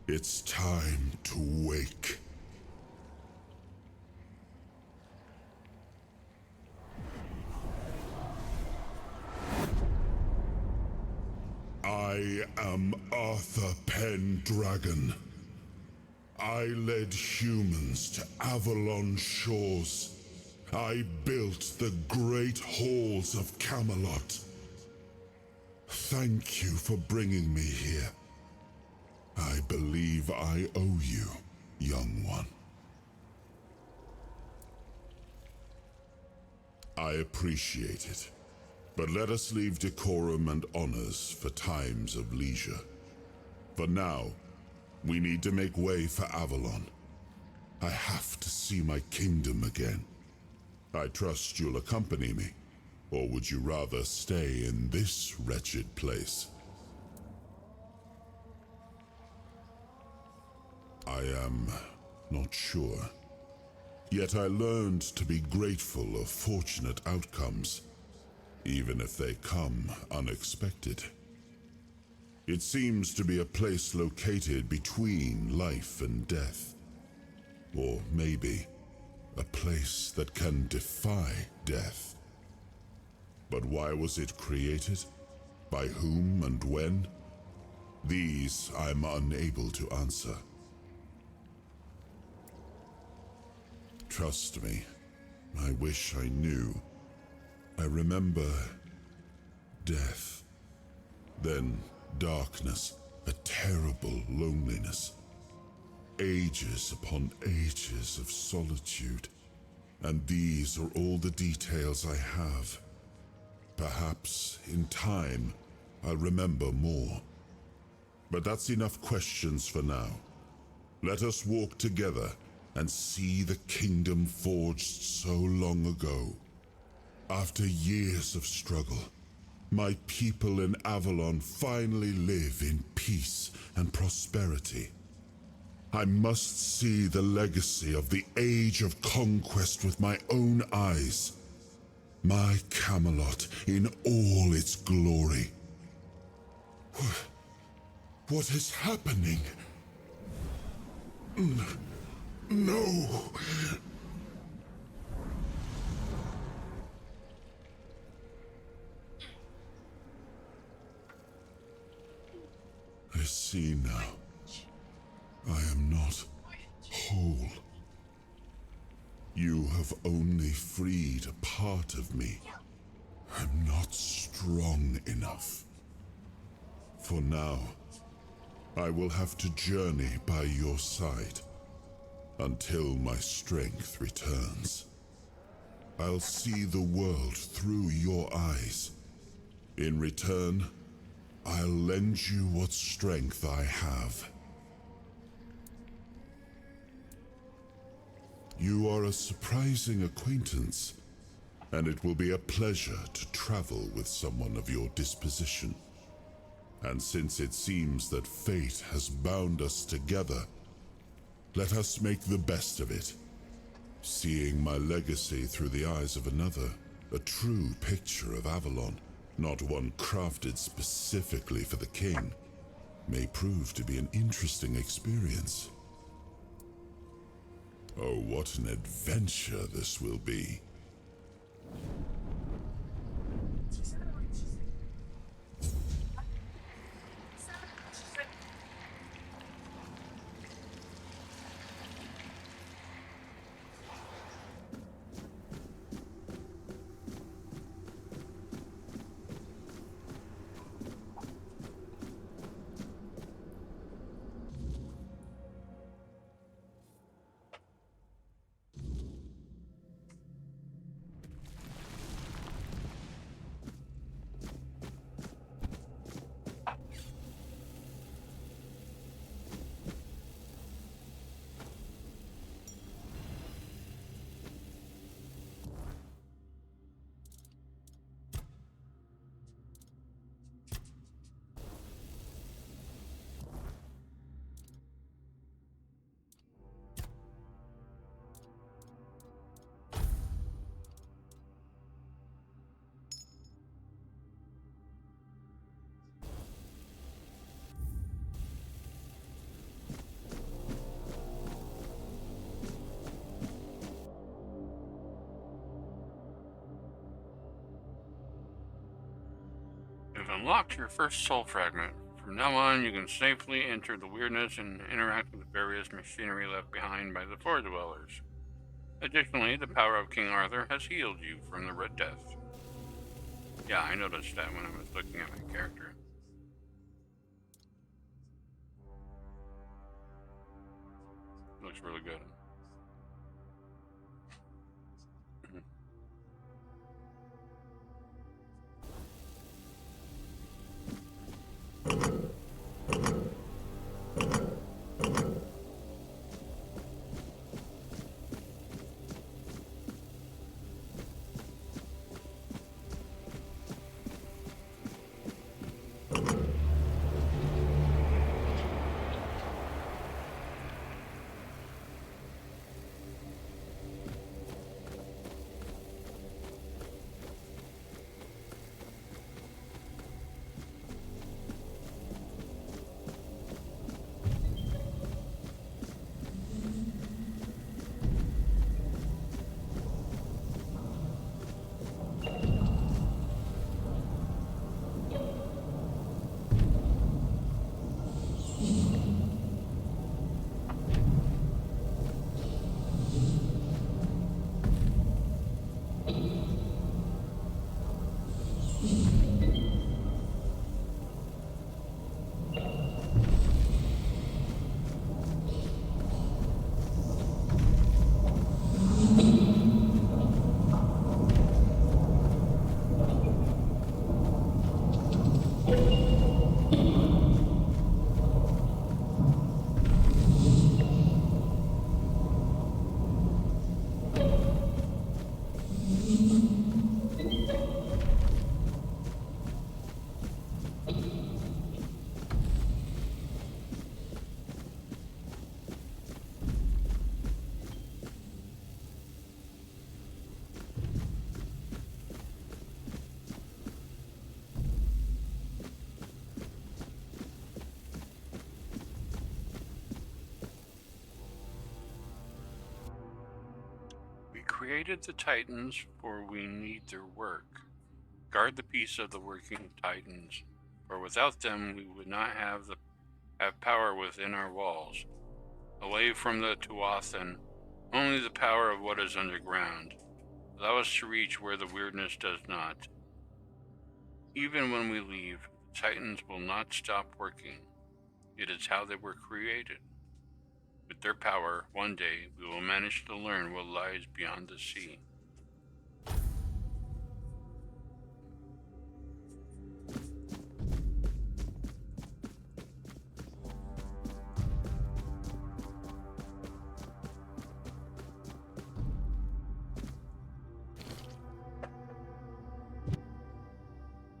it's time to wake. I am Arthur Pendragon. I led humans to Avalon shores. I built the great halls of Camelot. Thank you for bringing me here. I believe I owe you, young one. I appreciate it. But let us leave decorum and honors for times of leisure. For now, we need to make way for Avalon. I have to see my kingdom again. I trust you'll accompany me, or would you rather stay in this wretched place? I am not sure. Yet I learned to be grateful of fortunate outcomes, even if they come unexpected. It seems to be a place located between life and death. Or maybe a place that can defy death. But why was it created? By whom and when? These I'm unable to answer. Trust me, I wish I knew. I remember death, then darkness, a terrible loneliness, ages upon ages of solitude, and these are all the details I have. Perhaps, in time, I'll remember more. But that's enough questions for now. Let us walk together and see the kingdom forged so long ago. After years of struggle, my people in Avalon finally live in peace and prosperity. I must see the legacy of the Age of Conquest with my own eyes. My Camelot in all its glory. What is happening? No! I see now. I am not whole. You have only freed a part of me. I'm not strong enough. For now, I will have to journey by your side until my strength returns. I'll see the world through your eyes. In return, I'll lend you what strength I have. You are a surprising acquaintance, and it will be a pleasure to travel with someone of your disposition. And since it seems that fate has bound us together, let us make the best of it. Seeing my legacy through the eyes of another, a true picture of Avalon, not one crafted specifically for the king, may prove to be an interesting experience. Oh, what an adventure this will be. You've unlocked your first soul fragment. From now on, you can safely enter the weirdness and interact with various machinery left behind by the Floor Dwellers. Additionally, the power of King Arthur has healed you from the Red Death. Yeah, I noticed that when I was looking at my character. Looks really good. Created the Titans, for we need their work. Guard the peace of the working Titans, for without them we would not have the have power within our walls. Away from the Tuathan, only the power of what is underground. Allow us to reach where the weirdness does not. Even when we leave, the Titans will not stop working. It is how they were created. With their power, one day we will manage to learn what lies beyond the sea.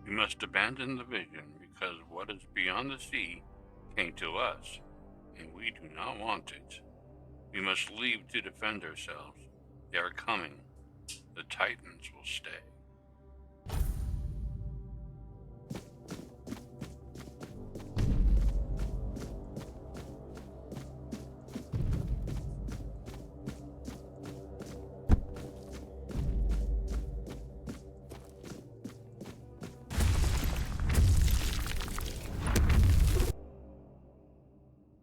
We must abandon the vision because what is beyond the sea came to us, and we do not want it. We must leave to defend ourselves. They are coming. The Titans will stay.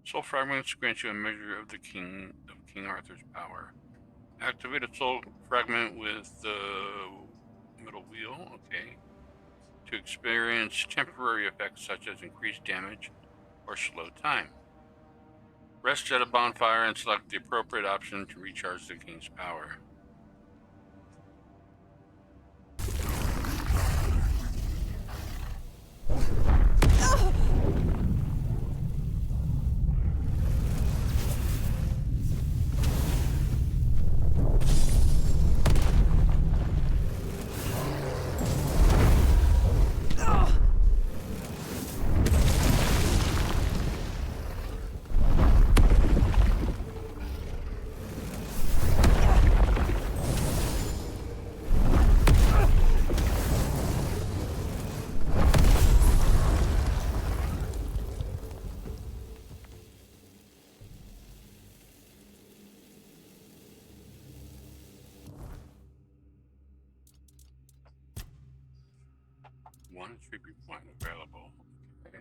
Soul fragments grant you a measure of King Arthur's power. Activate a soul fragment with the middle wheel, okay, to experience temporary effects such as increased damage or slow time. Rest at a bonfire and select the appropriate option to recharge the king's power. One tribute point available. Okay.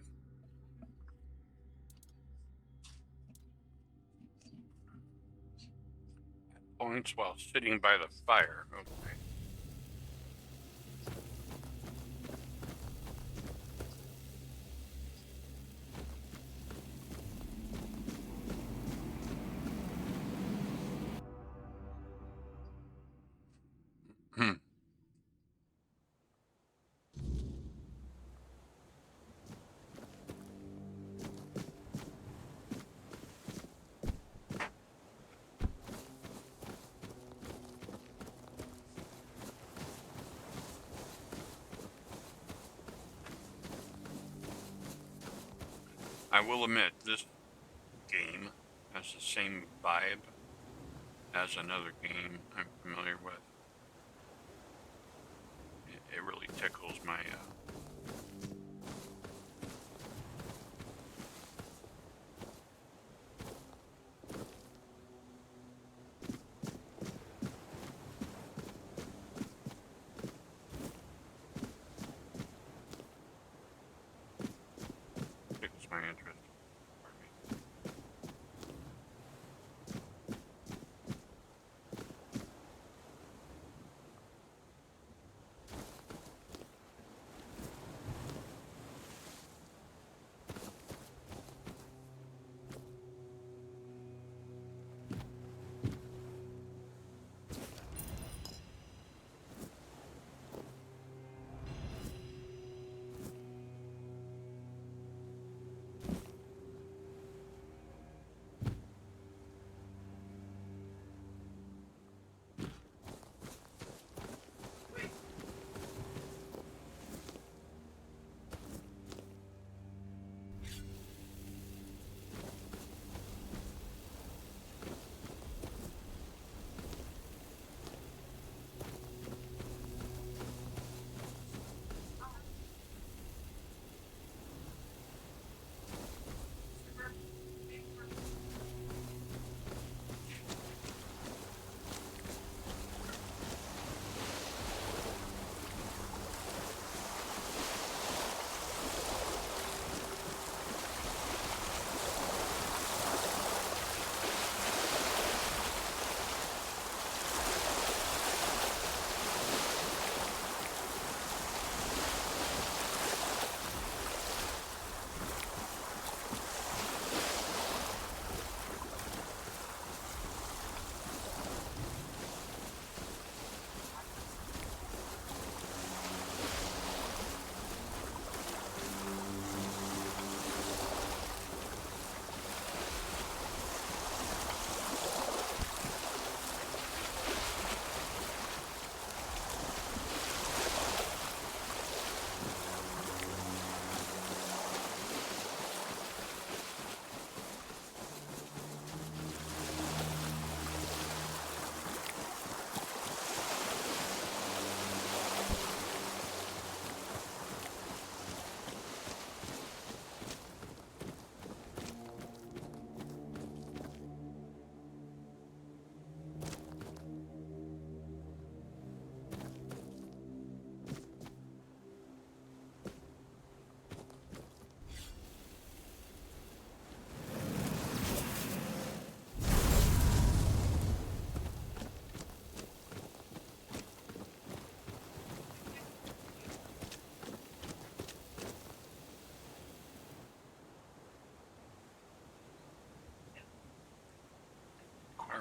Points while sitting by the fire. Okay. I will admit, this game has the same vibe as another game I'm familiar with. It really tickles my tickles my interest.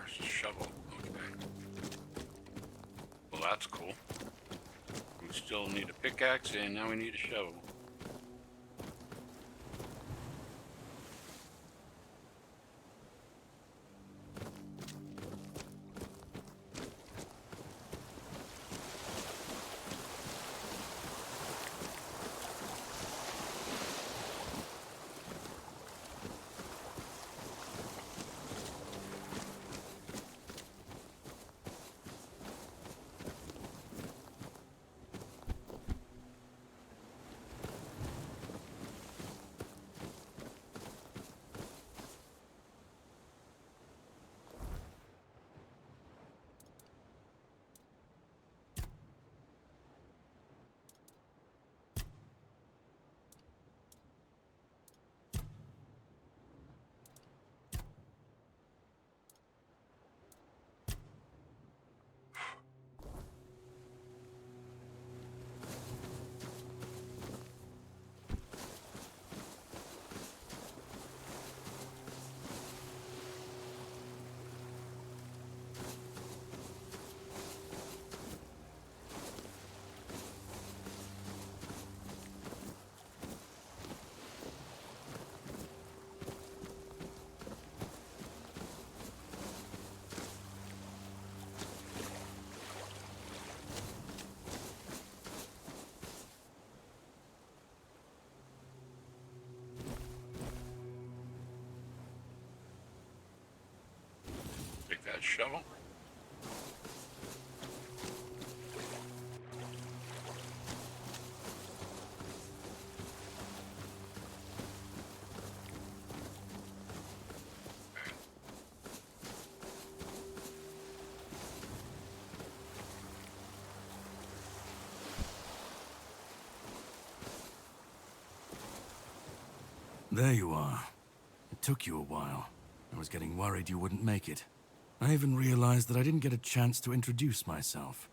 There's a shovel. Okay. Well, that's cool. We still need a pickaxe, and now we need a shovel. Take that shovel. There you are. It took you a while. I was getting worried you wouldn't make it. I even realized that I didn't get a chance to introduce myself.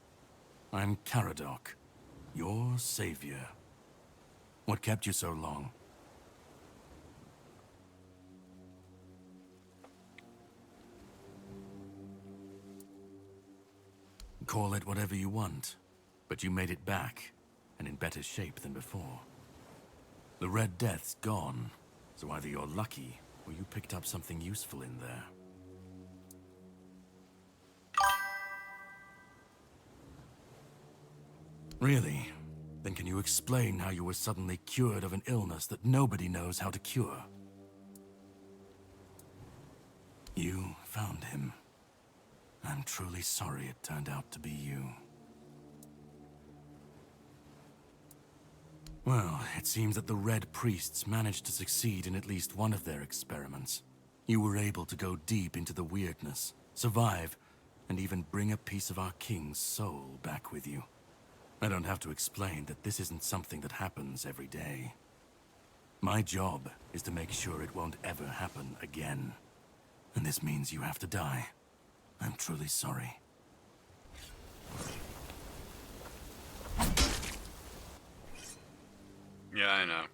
I'm Caradoc, your savior. What kept you so long? Call it whatever you want, but you made it back, and in better shape than before. The Red Death's gone, so either you're lucky, or you picked up something useful in there. Really? Then can you explain how you were suddenly cured of an illness that nobody knows how to cure? You found him. I'm truly sorry it turned out to be you. Well, it seems that the Red Priests managed to succeed in at least one of their experiments. You were able to go deep into the weirdness, survive, and even bring a piece of our king's soul back with you. I don't have to explain that this isn't something that happens every day. My job is to make sure it won't ever happen again. And this means you have to die. I'm truly sorry. Yeah, I know.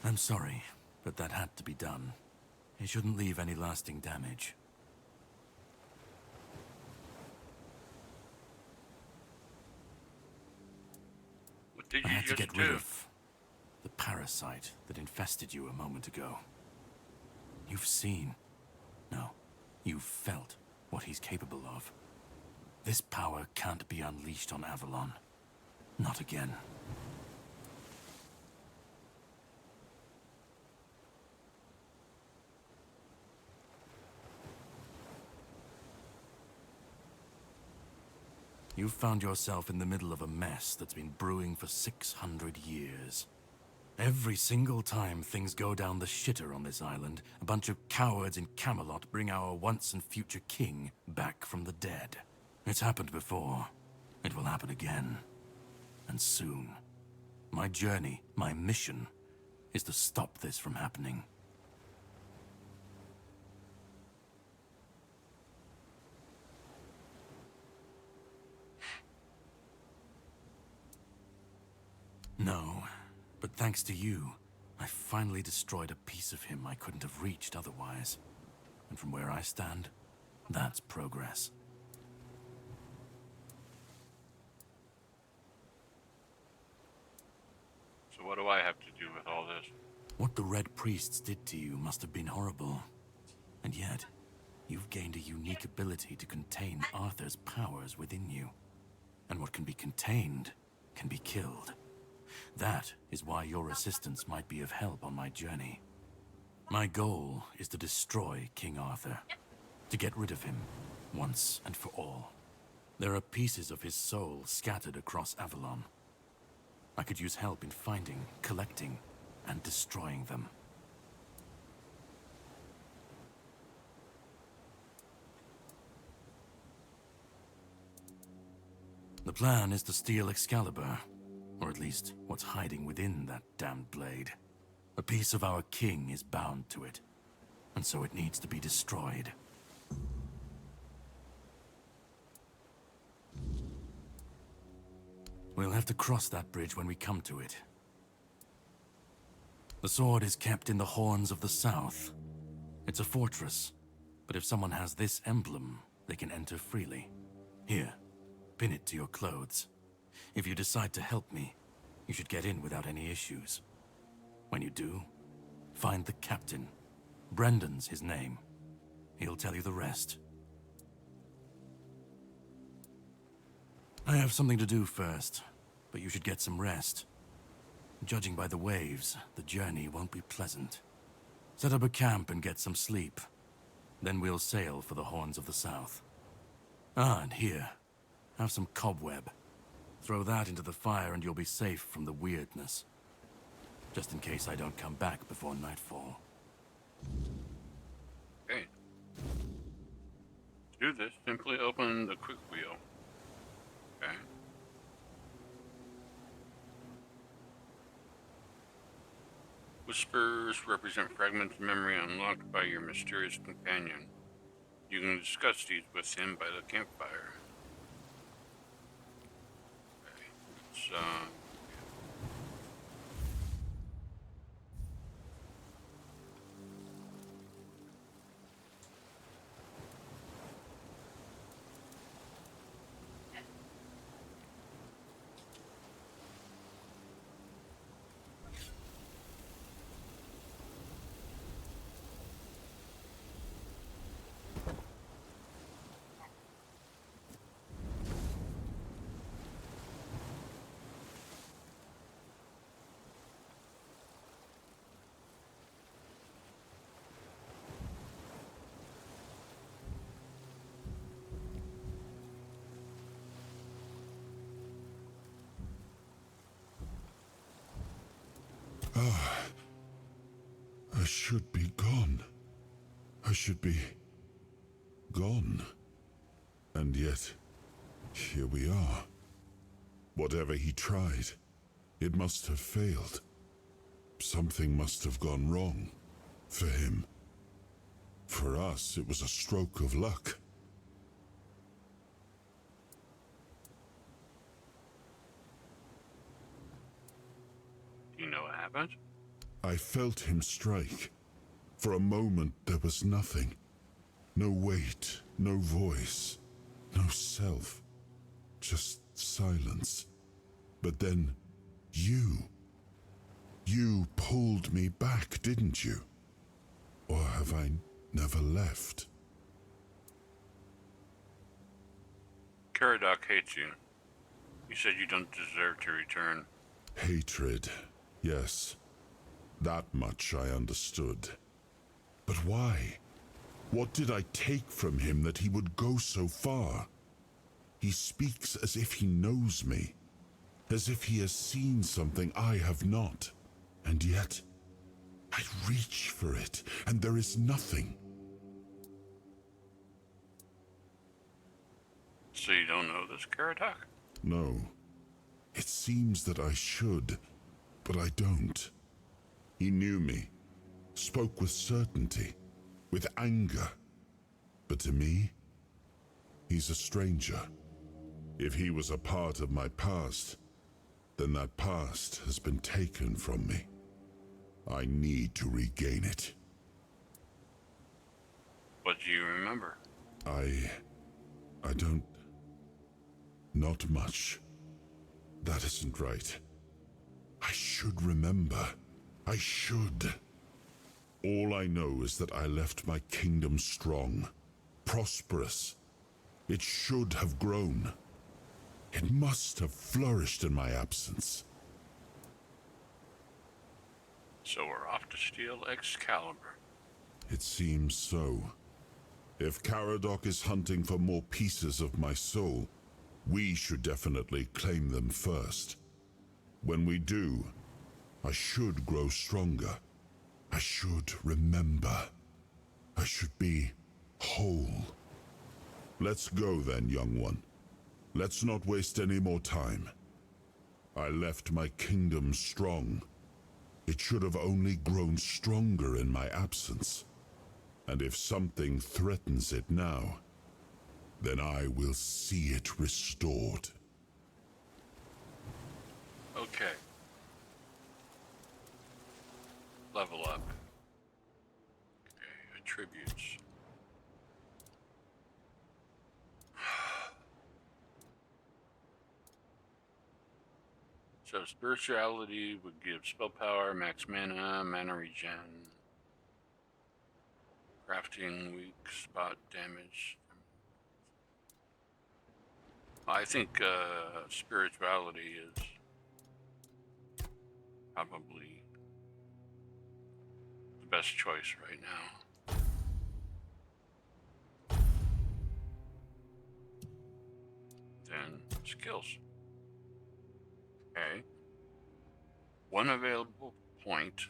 I'm sorry, but that had to be done. It shouldn't leave any lasting damage. What did I you had to just get do? rid of the parasite that infested you a moment ago. You've seen, no, you've felt what he's capable of. This power can't be unleashed on Avalon. Not again. You've found yourself in the middle of a mess that's been brewing for 600 years. Every single time things go down the shitter on this island, a bunch of cowards in Camelot bring our once and future king back from the dead. It's happened before. It will happen again. And soon. My journey, my mission, is to stop this from happening. But thanks to you, I finally destroyed a piece of him I couldn't have reached otherwise. And from where I stand, that's progress. So what do I have to do with all this? What the Red Priests did to you must have been horrible. And yet, you've gained a unique ability to contain Arthur's powers within you. And what can be contained can be killed. That is why your assistance might be of help on my journey. My goal is to destroy King Arthur, to get rid of him once and for all. There are pieces of his soul scattered across Avalon. I could use help in finding, collecting, and destroying them. The plan is to steal Excalibur, or at least what's hiding within that damned blade. A piece of our king is bound to it, and so it needs to be destroyed. We'll have to cross that bridge when we come to it. The sword is kept in the Horns of the South. It's a fortress, but if someone has this emblem, they can enter freely. Here, pin it to your clothes. If you decide to help me, you should get in without any issues. When you do, find the captain. Brendan's his name. He'll tell you the rest. I have something to do first, but you should get some rest. Judging by the waves, the journey won't be pleasant. Set up a camp and get some sleep. Then we'll sail for the Horns of the South. Ah, and here, have some cobweb. Throw that into the fire and you'll be safe from the weirdness. Just in case I don't come back before nightfall. Okay. To do this, simply open the quick wheel. Okay. Whispers represent fragments of memory unlocked by your mysterious companion. You can discuss these with him by the campfire. Okay. Let's, I should be gone. I should be gone. And yet, here we are. Whatever he tried, it must have failed. Something must have gone wrong. For him. For us, it was a stroke of luck. do you know what happened? I felt him strike. For a moment, there was nothing. No weight, no voice, no self. Just silence. But then, you pulled me back, didn't you? Or have I never left? Caradoc hates you. You said you don't deserve to return. Hatred, yes. That much I understood. But why? What did I take from him that he would go so far? He speaks as if he knows me, as if he has seen something I have not. And yet, I reach for it, and there is nothing. So you don't know this, Caradoc? No. It seems that I should, but I don't. He knew me, spoke with certainty, with anger. But to me, he's a stranger. If he was a part of my past, then that past has been taken from me. I need to regain it. What do you remember? I don't... Not much. That isn't right. I should remember. I should. All I know is that I left my kingdom strong, prosperous. It should have grown. It must have flourished in my absence. So we're off to steal Excalibur. It seems so. If Caradoc is hunting for more pieces of my soul, we should definitely claim them first. When we do, I should grow stronger. I should remember. I should be whole. Let's go then, young one. Let's not waste any more time. I left my kingdom strong. It should have only grown stronger in my absence. And if something threatens it now, then I will see it restored. Okay. Level up. Okay, attributes. So spirituality would give spell power, max mana, mana regen, crafting, weak spot damage. I think spirituality is probably the best choice right now. Then skills. Okay. One available point.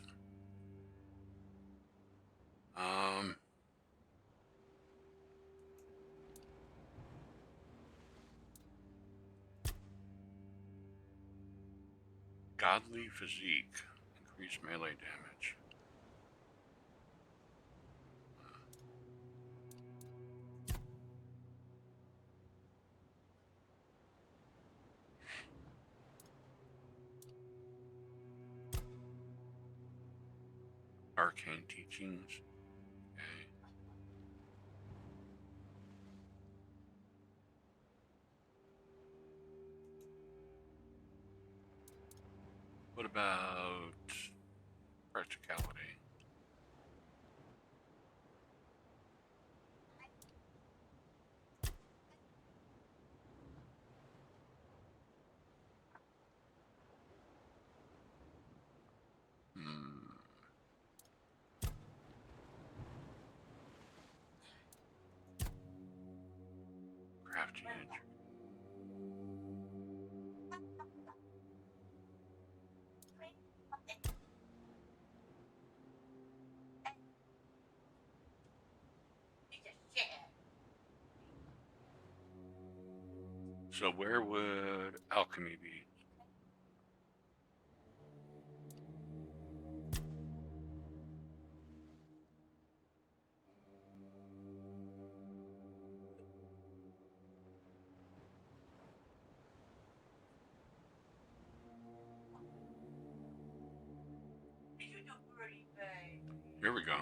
Godly physique. Increase melee damage. Arcane teachings. Okay. What about practicality? Crafting entry. So where would alchemy be? Here we go.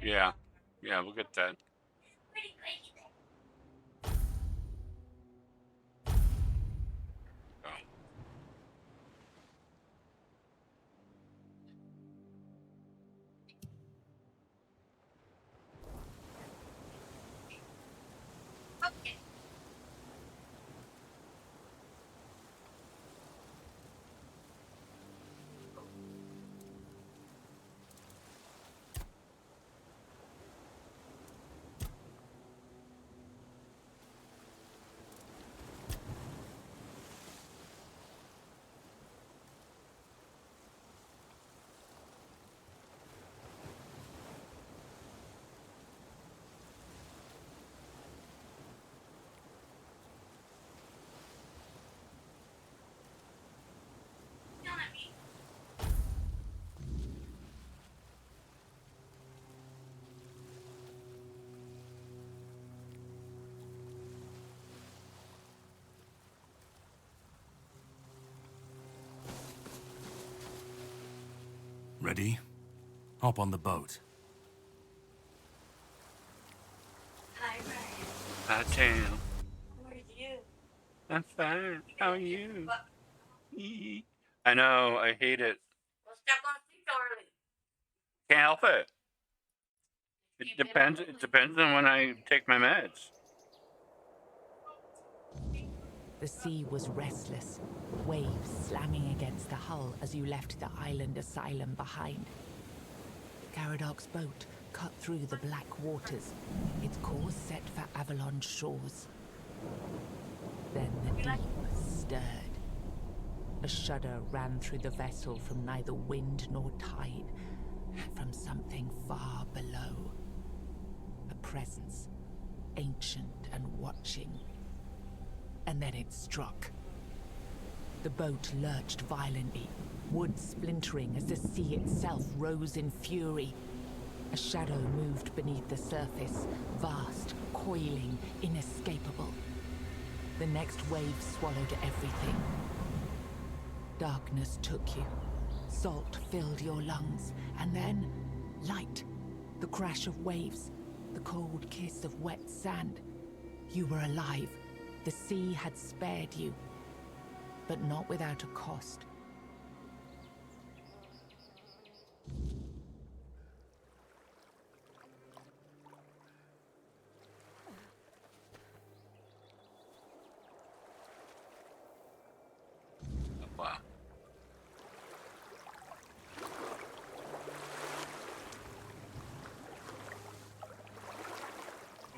Yeah, yeah, we'll get that. Oh. Ready? Hop on the boat. Hi, Ryan. Hi, Tam. How are you? I'm fine. How are you? I know. I hate it. Well, step on sleep early. Can't help it. It depends. It depends on when I take my meds. The sea was restless, waves slamming against the hull as you left the island asylum behind. Garadoc's boat cut through the black waters, its course set for Avalon's shores. Then the deep stirred. A shudder ran through the vessel from neither wind nor tide, from something far below. A presence, ancient and watching. And then it struck. The boat lurched violently, wood splintering as the sea itself rose in fury. A shadow moved beneath the surface, vast, coiling, inescapable. The next wave swallowed everything. Darkness took you. Salt filled your lungs, and then light. The crash of waves, the cold kiss of wet sand. You were alive. The sea had spared you, but not without a cost. Wow.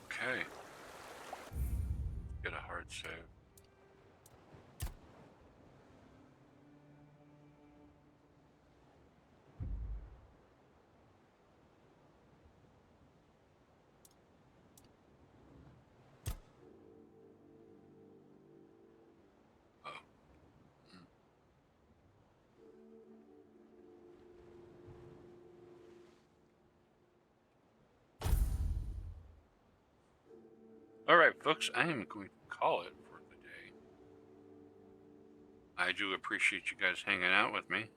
Okay. Get a hard save. All right, folks, I am going to call it for the day. I do appreciate you guys hanging out with me.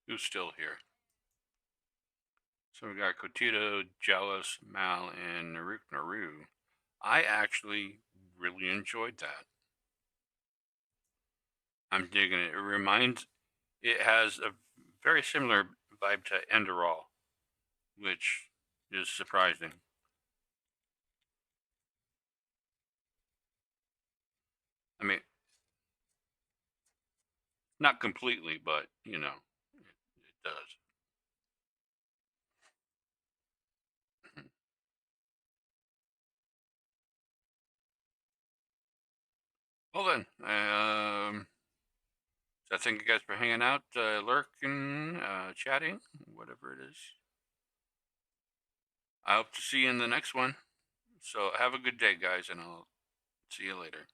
Who's still here? So we got Kotito, Jealous, Mal, and Naruk Naru. I actually really enjoyed that. I'm digging it. It has a very similar vibe to Enderal, which is surprising. I mean, not completely, but, you know, it does. Well then, so thank you guys for hanging out, lurking, chatting, whatever it is. I hope to see you in the next one. So have a good day, guys, and I'll see you later.